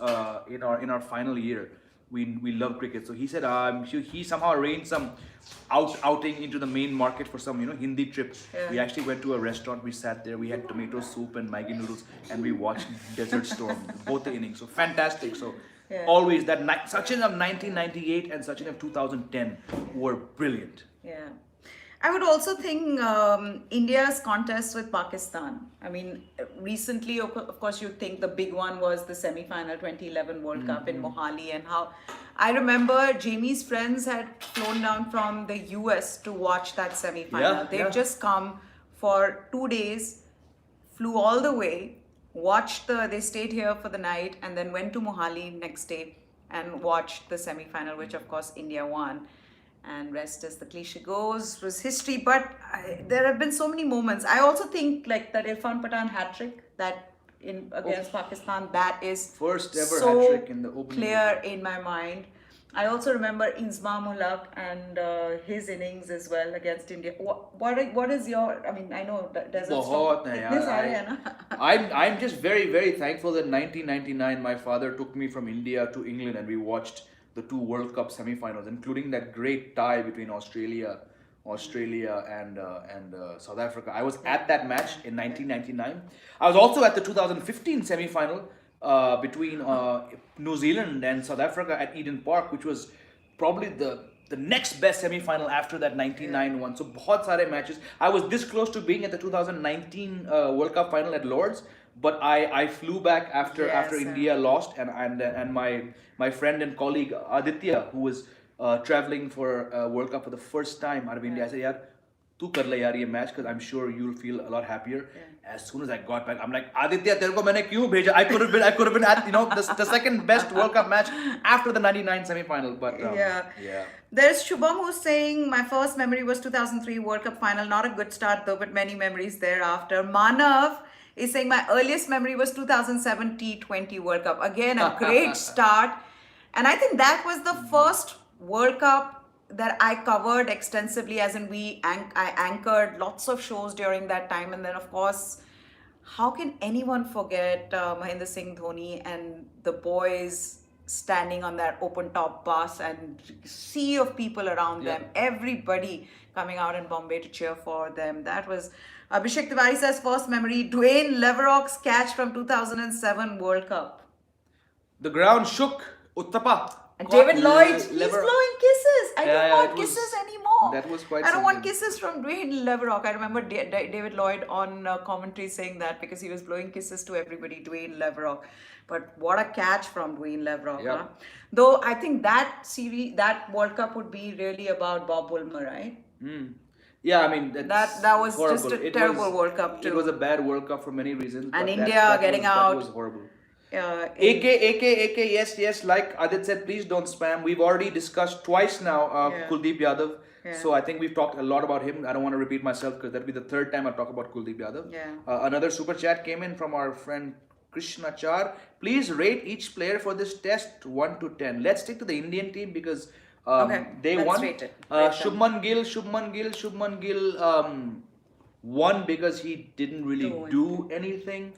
in our final year we love cricket. So he said he somehow arranged some outing into the main market for some Hindi trip. Yeah. We actually went to a restaurant. We sat there. We had tomato soup and Maggi noodles, and we watched Desert Storm both the innings. So fantastic. So always that Sachin of 1998 and Sachin of 2010 were brilliant. Yeah. I would also think India's contest with Pakistan. I mean, recently, of course, you think the big one was the semi-final 2011 World Cup in Mohali, and how I remember Jamie's friends had flown down from the US to watch that semi-final. Yeah, They've just come for 2 days, flew all the way, they stayed here for the night, and then went to Mohali next day and watched the semi-final, which of course India won. And rest as the cliche goes was history. But there have been so many moments. I also think like that Irfan Pathan hat-trick that against Pakistan, that is First ever so hat-trick in the opening. clear in my mind. I also remember Inzamam Ulaq and his innings as well against India. What is your? I mean, I know Desert Storm. Kitne sare hai na? I'm just very, very thankful that 1999 my father took me from India to England and we watched the two World Cup semi-finals, including that great tie between Australia and South Africa. I was at that match in 1999. I was also at the 2015 semi-final between New Zealand and South Africa at Eden Park, which was probably the next best semi-final after that 1999 one. So bahut sare matches. I was this close to being at the 2019 World Cup final at Lords, but I flew back after India lost, and my friend and colleague Aditya, who was traveling for World Cup for the first time out of India, I said, "Yaar, tu kar le yaar ye match, because I'm sure you'll feel a lot happier." As soon as I got back, I'm like, "Aditya, tere ko maine kyun bheja? I could have been at the second best World Cup match after the 99 semi-final." But yeah. There's Shubham who's saying, my first memory was 2003 World Cup final. Not a good start though, but many memories thereafter. Manav is saying, my earliest memory was 2007 T20 World Cup. Again, a great start. And I think that was the first World Cup that I covered extensively, as in I anchored lots of shows during that time. And then, of course, how can anyone forget Mahendra Singh Dhoni and the boys standing on that open top bus and sea of people around them, everybody coming out in Bombay to cheer for them. That was Abhishek Tiwari says first memory, Dwayne Leverock's catch from 2007 World Cup. The ground shook. Uttapa. And David Lloyd, he's blowing kisses. I don't want kisses anymore. That was quite I don't want something. kisses from Dwayne Leverock. I remember David Lloyd on commentary saying that because he was blowing kisses to everybody, Dwayne Leverock. But what a catch from Dwayne Leverock. Huh? Though I think that World Cup would be really about Bob Woolmer, right? Yeah, I mean, that was horrible. Just a terrible World Cup too. It was a bad World Cup for many reasons. And but India getting out. That was horrible. AK, yes, like Adit said, please don't spam. We've already discussed twice now Kuldeep Yadav. So I think we've talked a lot about him. I don't want to repeat myself because that'll be the third time I talk about Kuldeep Yadav. Another super chat came in from our friend Krishna Char. Please rate each player for this test 1 to 10. Let's stick to the Indian team because they won. Rate it. Shubman Gill won because he didn't really do anything.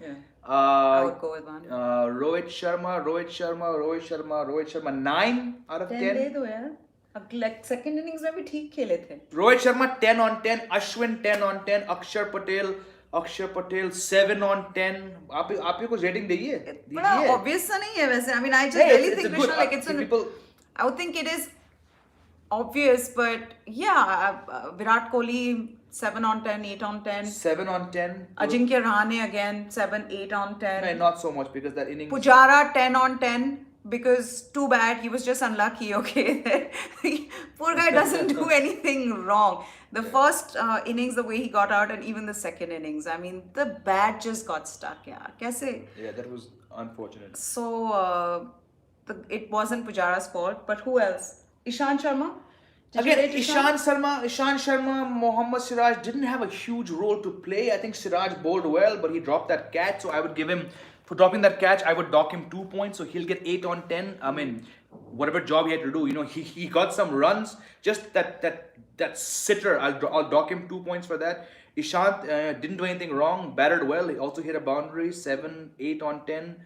I would go with one. Rohit Sharma, 9 out of 10. दे दो यार. Like second innings में भी ठीक खेले थे. Rohit Sharma 10 on 10, Ashwin 10 on 10, Akshay Patel 7 on 10. आप ये कुछ rating देइए? बड़ा obvious सा नहीं है वैसे. I mean, I just really think Krishna, like it's I would think it is obvious, but yeah, Virat Kohli 7 on 10, 8 on 10. 7 on 10. Ajinkya Rahane again 7, 8 on 10. No, not so much because that innings. Pujara 10 on 10 because too bad, he was just unlucky. Okay, poor guy doesn't do anything wrong. The first innings, the way he got out, and even the second innings, I mean, the bat just got stuck. Yeah, kaise? Yeah, that was unfortunate. So it wasn't Pujara's fault, but who else? Ishant Sharma? Again, Ishant Sharma, Mohammad Siraj didn't have a huge role to play. I think Siraj bowled well, but he dropped that catch. So I would give him, for dropping that catch, I would dock him 2 points. So he'll get 8 on 10. I mean, whatever job he had to do, he got some runs. Just that sitter, I'll dock him 2 points for that. Ishant didn't do anything wrong, batted well. He also hit a boundary, 7, 8 on 10.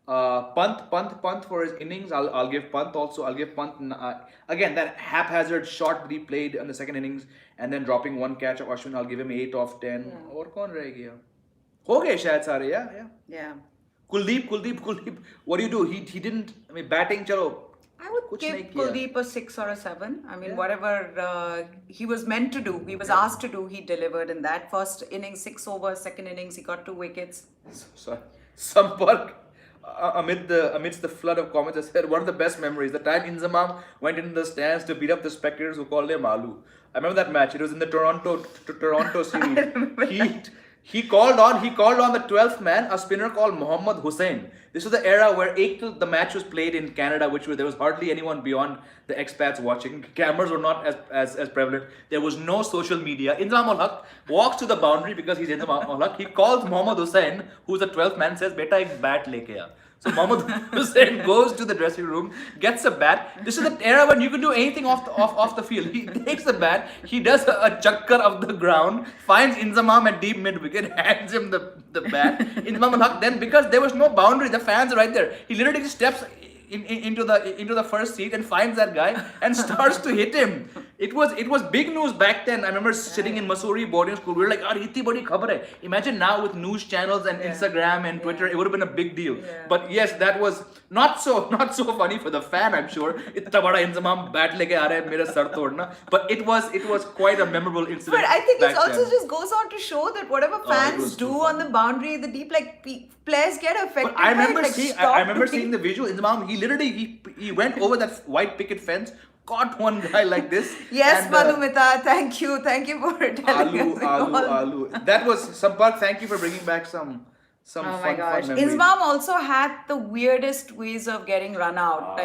Pant for his innings. I'll give Pant also. I'll give Pant again that haphazard shot that he played in the second innings and then dropping one catch of Ashwin. I'll give him 8 of 10. और कौन रह गया? हो गए शायद सारे. Yeah. Kuldeep. What do you do? He didn't. I mean, batting. Chalo. I would give Kuldeep a 6 or a 7. I mean, whatever he was meant to do, he was asked to do, he delivered in that first innings, 6 overs. Second innings, he got 2 wickets. So, Sampark, amidst the flood of comments, I said, one of the best memories, the time Inzamam went into the stands to beat up the spectators who called him Alu. I remember that match. It was in the Toronto series. He called on the 12th man, a spinner called Mohammad Hussain. This was the era where the match was played in Canada, there was hardly anyone beyond the expats watching. Cameras were not as prevalent. There was no social media. Inzamam ul Haq walks to the boundary because he's Inzamam ul Haq. He calls Mohammad Hussain, who's the 12th man, says, "Beta, ek bat leke aa." So Mohammad Hussain goes to the dressing room, gets a bat. This is the era when you can do anything off the field. He takes the bat, he does a chakkar of the ground, finds Inzamam at deep mid wicket, hands him the bat. Inzamam ul Haq then, because there was no boundary, the fans are right there. He literally just steps into the first seat and finds that guy and starts to hit him. It was big news back then. I remember sitting in Mussoorie boarding school. We were like, "Aar itni badi khabar hai." Imagine now with news channels and Instagram and Twitter, it would have been a big deal. But yes, that was not so funny for the fan, I'm sure. Itna bada Inzamam bat leke aa raha hai, mera sar todna. But it was quite a memorable incident. But I think it also then. just goes on to show that whatever fans do on the boundary, the deep, players get affected. But I remember seeing the visual. Inzamam, he went over that white picket fence, caught one guy like this. Yes, and, Madhumita, thank you for telling us. Alu. That was Sampark. Thank you for bringing back some oh fun my gosh. memories. Inzamam also had the weirdest ways of getting run out,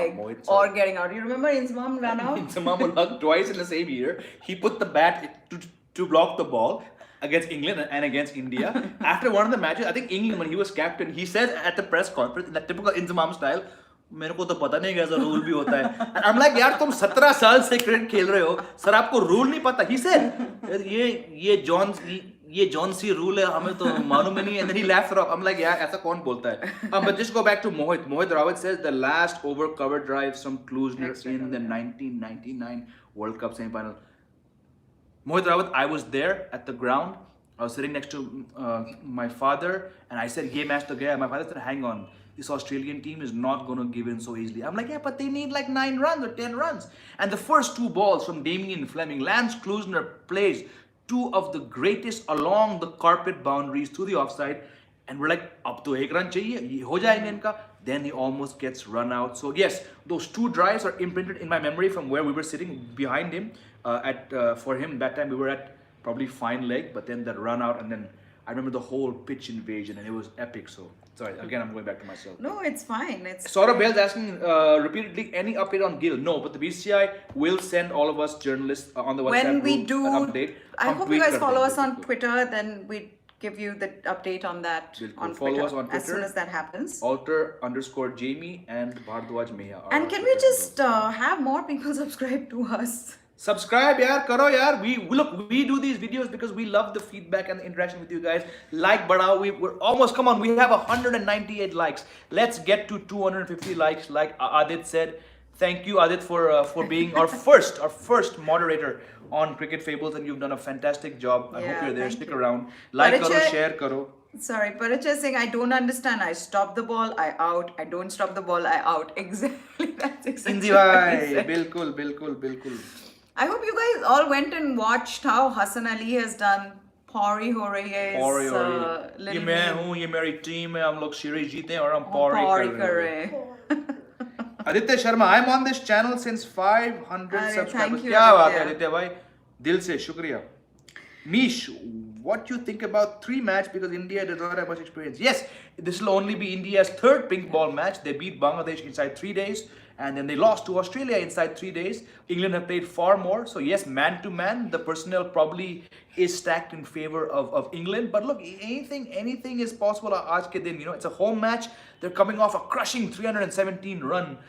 or getting out. You remember Inzamam ran out? Inzamam ul Haq twice in the same year. He put the bat to block the ball against England and against India. After one of the matches, I think England, when he was captain, he said at the press conference in that typical Inzamam style, मेरे को तो पता नहीं कैसा rule भी होता है. And I'm like, यार तुम 17 साल से क्रिकेट खेल रहे हो, सर आपको रूल नहीं पता. He said, ये जॉन सी रूल है, हमें तो मालूम ही नहीं. And then he laughed it off. I'm like, यार ऐसा कौन बोलता है? But just go back to Mohit. Mohit Rawat says the last over cover drive from Klusner in the 1999 World Cup semi-final. Mohit Rawat, I was there at the ground. I was sitting next to my father, and I said, "Ye match to gaya." My father said, "Hang on. This Australian team is not going to give in so easily." I'm like, "Yeah, but they need like 9 runs or 10 runs." And the first 2 balls from Damien Fleming, Lance Klusner plays 2 of the greatest along the carpet boundaries to the offside. And we're like, "Ab to 1 run chahiye, ye ho jayenge inka." Then he almost gets run out. So yes, those 2 drives are imprinted in my memory from where we were sitting behind him. For him, that time we were at probably fine leg, but then that run out, and then I remember the whole pitch invasion, and it was epic. So sorry, again I'm going back to myself. No, it's fine. Saurabh Bell's asking repeatedly, any update on Gill? No, but the BCCI will send all of us journalists on the WhatsApp when we group do an update. I hope you guys follow us on Twitter, then we give you the update on that on follow Twitter, us on Twitter as soon as that happens. Alter_Jamie and Bhardwaj Meha. And can we just have more people subscribe to us? Subscribe, yaar, karo, yaar. We do these videos because we love the feedback and the interaction with you guys. Like, badao, we're almost, come on, we have 198 likes. Let's get to 250 likes, like Adit said. Thank you, Adit, for being our first moderator on Cricket Fables, and you've done a fantastic job. I hope you're there. Stick around. Like, karo, share, karo. Sorry, Parachya saying, I don't understand. I stop the ball, I out. I don't stop the ball, I out. Exactly. That's exactly Hindi bhai, bilkul. I hope you guys all went and watched how Hassan Ali has done. Pawri ho rahi hai. ये मैं हूँ, ये मेरी team है, हम लोग series जीते हैं और हम pawri कर रहे हैं. Aditya Sharma, I'm on this channel since 500 subscribers. क्या बात है Aditya भाई, दिल से शुक्रिया. Mish, what you think about 3 match because India does not have much experience? Yes, this will only be India's 3rd pink ball match. They beat Bangladesh inside 3 days. And then they lost to Australia inside 3 days. England have played far more. So yes, man to man, the personnel probably is stacked in favor of England. But look, anything is possible. Aaj ke din, it's a home match. They're coming off a crushing 317 run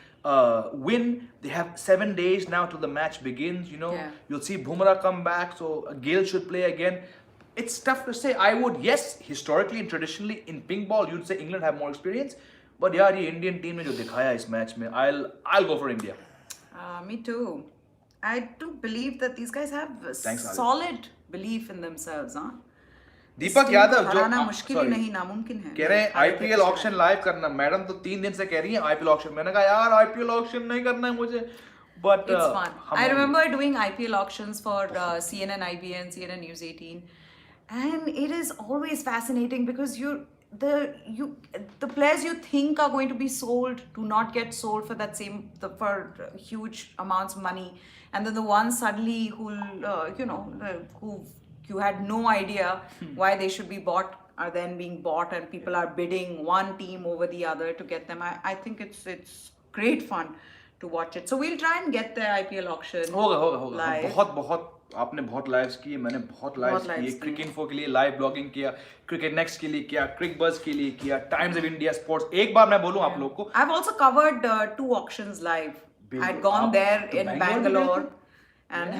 win. They have 7 days now till the match begins. You'll see Bumrah come back. So Gill should play again. It's tough to say. Historically and traditionally in pink ball, you'd say England have more experience. But यार ये Indian team ने जो दिखाया इस match में, I'll go for India. Me too. I do believe that these guys have Thanks, Adi. solid belief in themselves, huh? Deepak Yadav जो हराना मुश्किल ही नहीं, नामुमकिन है. कह रहे हैं आईपीएल ऑक्शन लाइव करना. मैडम तो 3 दिन से कह रही हैं आईपीएल ऑक्शन. मैंने कहा यार आईपीएल ऑक्शन नहीं करना है मुझे. But it's fun. I remember doing IPL auctions for CNN, IBN, CNN News 18, and it is always fascinating because the players you think are going to be sold do not get sold for for huge amounts of money, and then the ones suddenly who you had no idea why they should be bought are then being bought, and people are bidding one team over the other to get them. I think it's great fun to watch it. So we'll try and get the IPL auction. होगा. बहुत आपने बहुत lives किए, मैंने बहुत lives किए. क्रिक info के लिए लाइव ब्लॉगिंग किया, क्रिकेट नेक्स्ट के लिए किया, क्रिक बज के लिए किया, टाइम्स ऑफ इंडिया स्पोर्ट्स. एक बार मैं बोलूं आप लोग को, I've also covered 2 auctions live. I'd gone there in Bangalore and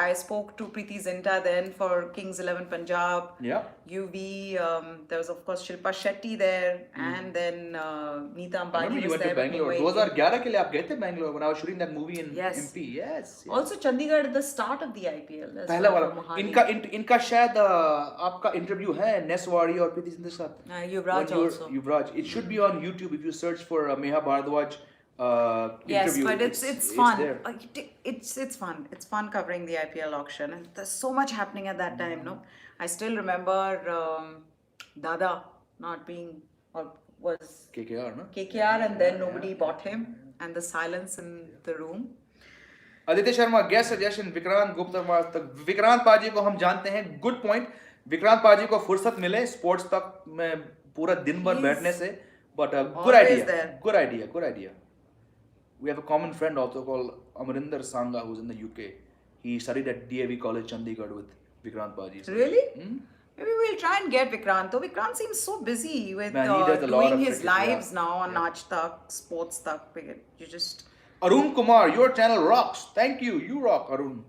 I spoke to Preeti Zinta then for Kings 11 Punjab. Yeah. UV, there was of course Shilpa Shetty there, and then Neeta Ambani you was went there. to Bangalore. 2011 के लिए आप गए थे Bangalore when I was shooting that movie in Yes. MP. Yes. Also Chandigarh at the start of the IPL. पहला वाला. इनका शायद आपका इंटरव्यू है नेसवाड़ी और प्रीति जिंटा के साथ. Yuvraj also. Yuvraj. It should be on YouTube if you search for Meha Bharadwaj. Yes, interview. but it's fun. There. It's fun. It's fun covering the IPL auction, and there's so much happening at that time. No, I still remember Dada not being or was KKR, no? KKR, and then nobody bought him, and the silence in the room. Aditya Sharma guest suggestion Vikrant Gupta तक. विक्रांत पाजी को हम जानते हैं. Good point. Vikrant पाजी को फुर्सत मिले स्पोर्ट्स तक में पूरा दिन भर बैठने से. But good idea. We have a common friend also called Amarinder Sangha who's in the UK. He studied at DAV College Chandigarh with Vikrant Paji. So, Really? Maybe we'll try and get Vikrant. Though Vikrant seems so busy with Man, he does a lot doing of his cricket, lives yeah. now on Naach Tak, Sports Tak. You just... Arun Kumar, your channel rocks. Thank you. You rock, Arun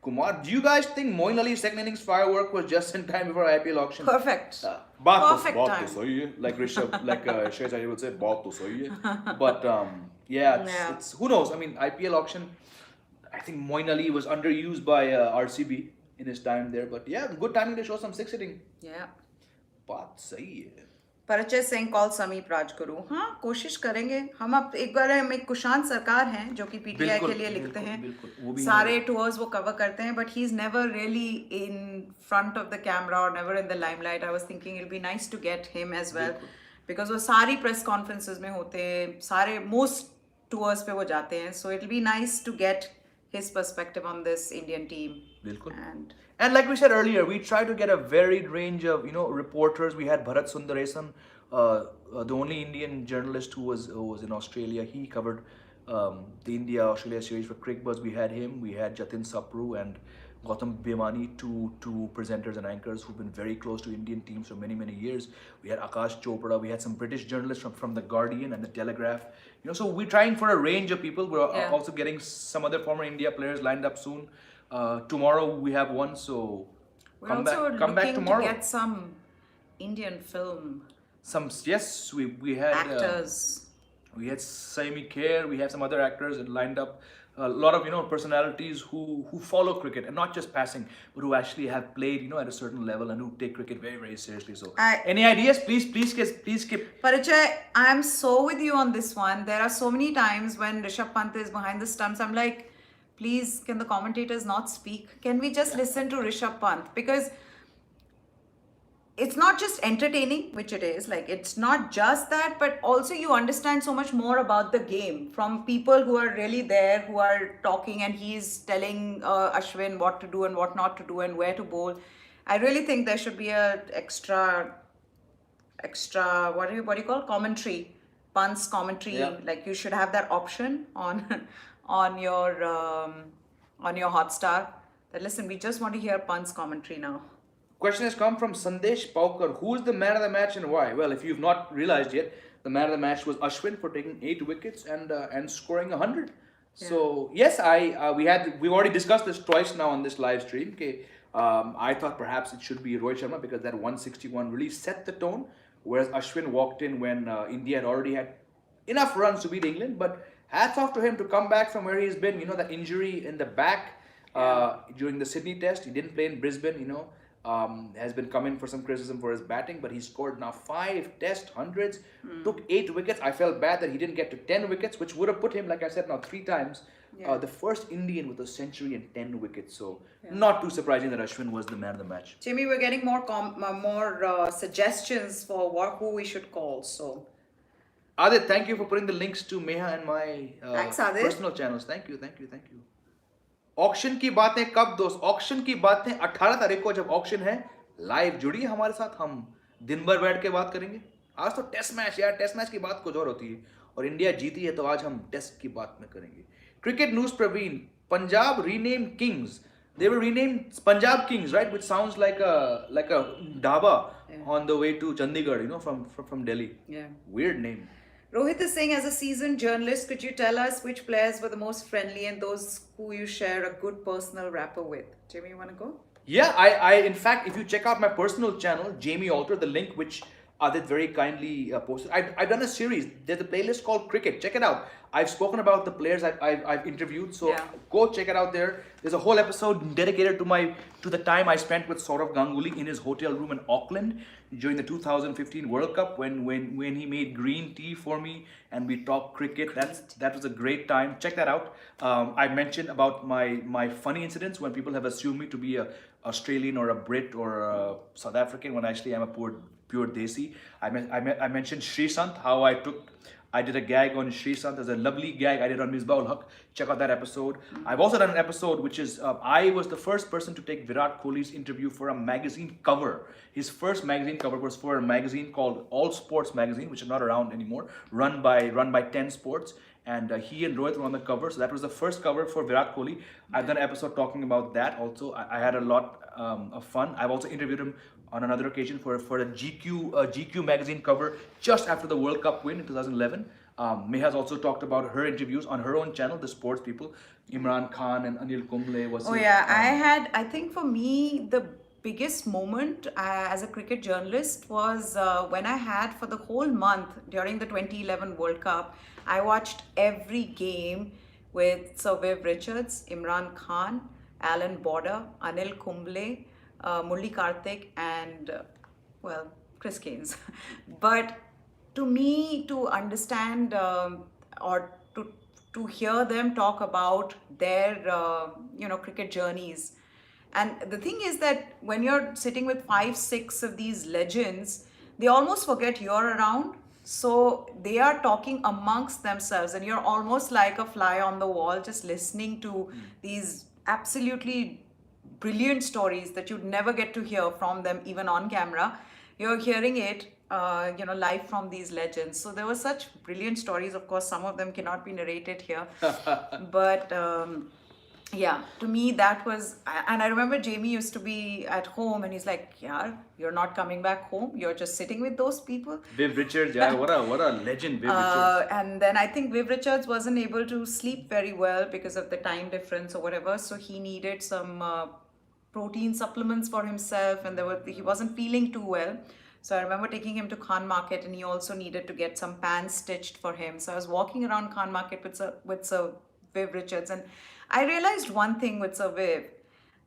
Kumar. Do you guys think Moeen Ali's second innings firework was just in time before IPL auction? Perfect. Perfect time. तो सही है. Like Rishabh, like Shehzad would say, बात तो सही है. But it's who knows. I mean, IPL auction. I think Moeen Ali was underused by RCB in his time there. But yeah, good timing to show some six hitting. Yeah. बात सही है. परिचय Singh call समीप राजगुरु. हाँ, कोशिश करेंगे. हम अब एक बार हम एक कुशांत सरकार हैं जो कि पीटीआई के लिए लिखते हैं. सारे टूर्स वो कवर करते हैं, but he's never really in front of the camera or never in the limelight. I was thinking it'll be nice to get him as well because वो सारी press conferences में होते हैं, सारे most tours पे वो जाते हैं. So it'll be nice to get his perspective on this Indian team. बिल्कुल. And like we said earlier, we try to get a varied range of reporters. We had Bharat Sundaresan, the only Indian journalist who was in Australia. He covered the India-Australia series for CricBuzz. We had him. We had Jatin Sapru and Gautam Bhimani, two presenters and anchors who've been very close to Indian teams for many years. We had Akash Chopra. We had some British journalists from the Guardian and the Telegraph. So we're trying for a range of people. We're also getting some other former India players lined up soon. Tomorrow we have one, so we're come also back tomorrow. To get some Indian film We had actors. We had Saimi Kher. We have some other actors lined up. A lot of personalities who follow cricket and not just passing, but who actually have played at a certain level and who take cricket very seriously. So any ideas? Please keep. Parichay, I'm so with you on this one. There are so many times when Rishabh Pant is behind the stumps. I'm like, please, can the commentators not speak? Can we just listen to Rishabh Pant? Because it's not just entertaining, which it is. Like, it's not just that, but also you understand so much more about the game from people who are really there, who are talking, and he's telling Ashwin what to do and what not to do and where to bowl. I really think there should be a extra what do you call commentary, Pant's commentary. Yeah. Like, you should have that option on your Hotstar. That listen, we just want to hear Pant's commentary now. Question has come from Sandesh Paukar. Who is the man of the match and why? Well, if you've not realized yet, the man of the match was Ashwin for taking 8 wickets and scoring 100. Yeah. So yes, we've already discussed this twice now on this live stream. I thought perhaps it should be Rohit Sharma because that 161 really set the tone whereas Ashwin walked in when India had already had enough runs to beat England. But hats off to him to come back from where he's been. You know, the injury in the back during the Sydney Test. He didn't play in Brisbane. You know, has been coming for some criticism for his batting, but he scored now 5 Test hundreds, took 8 wickets. I felt bad that he didn't get to 10 wickets, which would have put him, like I said, now 3 times. The first Indian with a century and 10 wickets. So not too surprising that Ashwin was the man of the match. Jimmy, we're getting more suggestions for who we should call. So, Adit, thank you for putting the links to Meha and my Thanks, Adit. personal channels. Thank you. Auction की बातें कब दोस्त? Auction की बातें 18 तारीख को जब auction है, लाइव जुड़िए हमारे साथ. हम दिन भर बैठ के बात करेंगे. आज तो टेस्ट मैच यार, टेस्ट मैच की बात कुछ और होती है और इंडिया जीती है तो आज हम टेस्ट की बात में करेंगे. Cricket news Praveen, Punjab rename Kings. They were renamed Punjab Kings, right? Which sounds like a dhaba on the way to Chandigarh, you know, from Delhi. Yeah. Weird name. Rohit is saying, as a seasoned journalist, could you tell us which players were the most friendly and those who you share a good personal rapport with? Jimmy, you want to go? Yeah, I in fact, if you check out my personal channel, Jamie Alter, the link which Adit very kindly posted, I've done a series. There's a playlist called Cricket. Check it out. I've spoken about the players I've interviewed, so go check it out there. There's a whole episode dedicated to the time I spent with Saurav Ganguly in his hotel room in Auckland during the 2015 World Cup when he made green tea for me and we talked cricket. That was a great time. Check that out. I mentioned about my funny incidents when people have assumed me to be a Australian or a Brit or a South African when actually I'm a pure Desi. I mentioned Shrikant, how I did a gag on Shrikant. There's a lovely gag I did on Misbah-ul Haq. Check out that episode. I've also done an episode which is, I was the first person to take Virat Kohli's interview for a magazine cover. His first magazine cover was for a magazine called All Sports Magazine, which is not around anymore, run by 10 Sports. And he and Rohit were on the cover. So that was the first cover for Virat Kohli. I've done an episode talking about that also. I had a lot of fun. I've also interviewed him on another occasion for a GQ magazine cover just after the World Cup win in 2011. Meha's also talked about her interviews on her own channel, The Sports People. Imran Khan and Anil Kumble was. Oh yeah, I think for me the biggest moment as a cricket journalist was when I had for the whole month during the 2011 World Cup, I watched every game with Sir Viv Richards, Imran Khan, Alan Border, Anil Kumble, Murli Karthik and Chris Gaines. But to me, to understand or to hear them talk about their cricket journeys, and the thing is that when you're sitting with 5-6 of these legends, they almost forget you're around. So they are talking amongst themselves and you're almost like a fly on the wall just listening to these absolutely brilliant stories that you'd never get to hear from them even on camera. You're hearing it live from these legends. So there were such brilliant stories. Of course, some of them cannot be narrated here. But to me that was, and I remember Jamie used to be at home and he's like, yeah, you're not coming back home, you're just sitting with those people. Viv Richards, yeah, what a legend Viv Richards. And then I think Viv Richards wasn't able to sleep very well because of the time difference or whatever, so he needed some protein supplements for himself and he wasn't feeling too well. So I remember taking him to Khan Market and he also needed to get some pants stitched for him. So I was walking around Khan Market with Sir Viv Richards and I realized one thing with Sir Viv,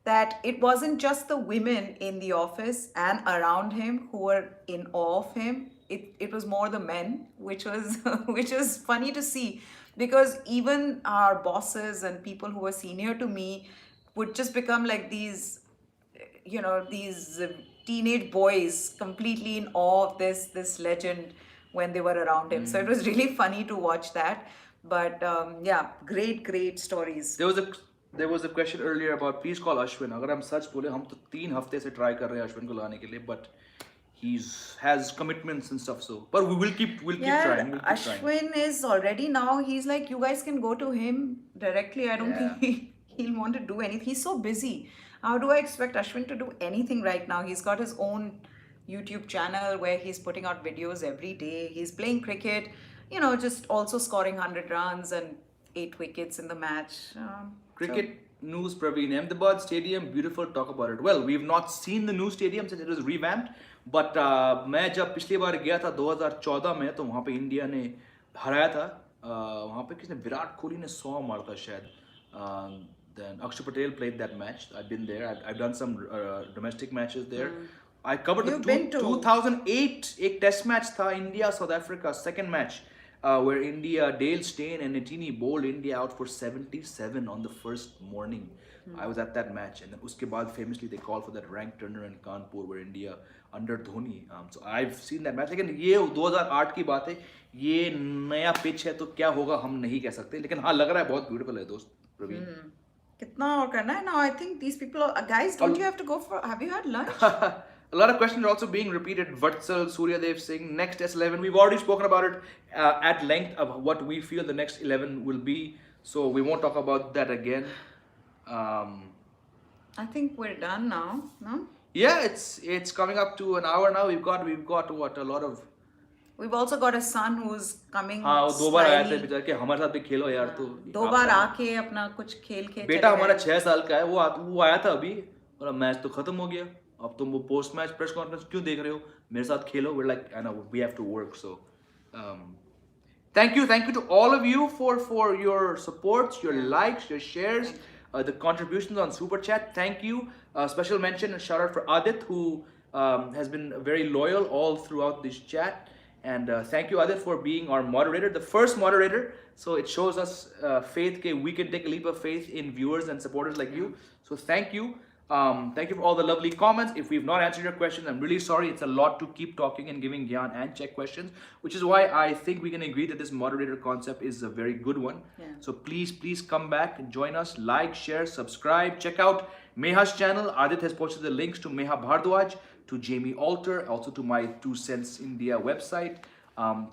that it wasn't just the women in the office and around him who were in awe of him. It was more the men, which was funny to see, because even our bosses and people who were senior to me would just become like these teenage boys completely in awe of this legend when they were around him. So it was really funny to watch that. But great stories. There was a question earlier about please call Ashwin. अगर हम सच बोले हम तो 3 हफ्ते से try कर रहे हैं Ashwin को लाने के लिए, but has commitments and stuff. So, but we'll keep trying. Ashwin is already now. He's like, you guys can go to him directly. I don't think he'll want to do anything. He's so busy. How do I expect Ashwin to do anything right now? He's got his own YouTube channel where he's putting out videos every day. He's playing cricket. Just also scoring 100 runs and 8 wickets in the match. Cricket news, Praveen. Ahmedabad Stadium, beautiful. Talk about it. Well, we've not seen the new stadium since it was revamped. But मैं जब पिछली बार गया था 2014 में, तो वहाँ पे India ने हराया था. वहाँ पे किसने, विराट कोहली ने 100 मारा था शायद. Then Akshay Patel played that match. I've been there. I've done some domestic matches there. I covered You've the been to- 2008 एक test match था, India South Africa second match, where India, Dale Steyn and Netini bowled India out for 77 on the first morning. I was at that match, and then उसके बाद famously they called for that rank turner in Kanpur where India under Dhoni. So I've seen that match. लेकिन ये 2008 की बात है, ये नया pitch है तो क्या होगा हम नहीं कह सकते, लेकिन हाँ लग रहा है बहुत beautiful है दोस्त प्रवीण. कितना और करना है now? I think these people are, guys, don't you have to go for, have you had lunch? A lot of questions are also being repeated. Vatsal, Suryadev Singh, next S11. We've already spoken about it at length of what we feel the next 11 will be. So we won't talk about that again. I think we're done now, no? Yeah, it's coming up to an hour now. We've got what, a lot of. We've also got a son who's coming. हाँ वो 2 बार आया था slyly. बेचारा कि हमारे साथ भी खेलो यार. तो 2 बार आके अपना कुछ खेल के बेटा चले हमारा गए. 6 साल का है. वो आया था अभी और अब मैच तो खत्म हो गया. अब तुम वो पोस्ट मैच प्रेस कॉन्फ्रेंस क्यों देख रहे हो? मेरे साथ खेलो. We're like, I know we have to work. So thank you to all of you for your supports, your likes, your shares, the contributions on Super Chat. Thank you. Special mention and shout out for Adit, who has been very loyal all throughout this chat. And thank you, Adit, for being our moderator, the first moderator. So it shows us faith that we can take a leap of faith in viewers and supporters like you. So thank you. Thank you for all the lovely comments. If we've not answered your questions, I'm really sorry. It's a lot to keep talking and giving Gyan and check questions, which is why I think we can agree that this moderator concept is a very good one. Yeah. So please come back and join us. Like, share, subscribe. Check out Meha's channel. Adit has posted the links to Meha Bhardwaj, to Jamie Alter, also to my 2 Cents India website.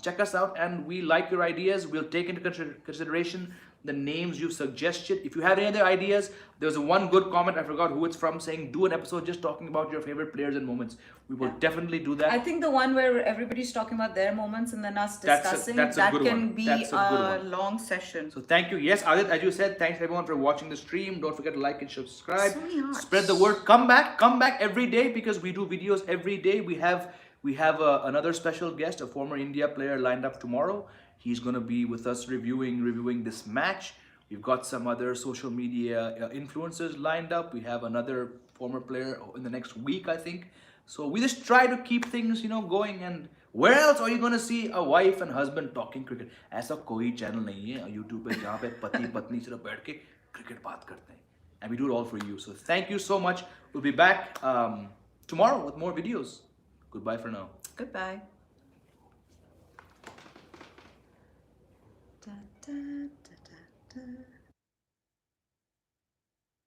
Check us out, and we like your ideas. We'll take into consideration the names you've suggested. If you have any other ideas, there was one good comment, I forgot who it's from, saying do an episode just talking about your favorite players and moments. We will definitely do that. I think the one where everybody's talking about their moments and then us discussing, that's a that good can one. be That's a good a one. long session. So thank you. Yes, Adit, as you said, thanks everyone for watching the stream. Don't forget to like and subscribe. So many hearts. Spread the word. Come back every day, because we do videos every day. We have another special guest, a former India player, lined up tomorrow. He's going to be with us reviewing this match. We've got some other social media influencers lined up. We have another former player in the next week, I think. So we just try to keep things, going. And where else are you going to see a wife and husband talking cricket? ऐसा कोई channel नहीं है YouTube पे जहाँ पे पति पत्नी सिर्फ बैठ के cricket बात करते हैं. And we do it all for you. So thank you so much. We'll be back tomorrow with more videos. Goodbye for now. Goodbye. Da, da, da, da, da.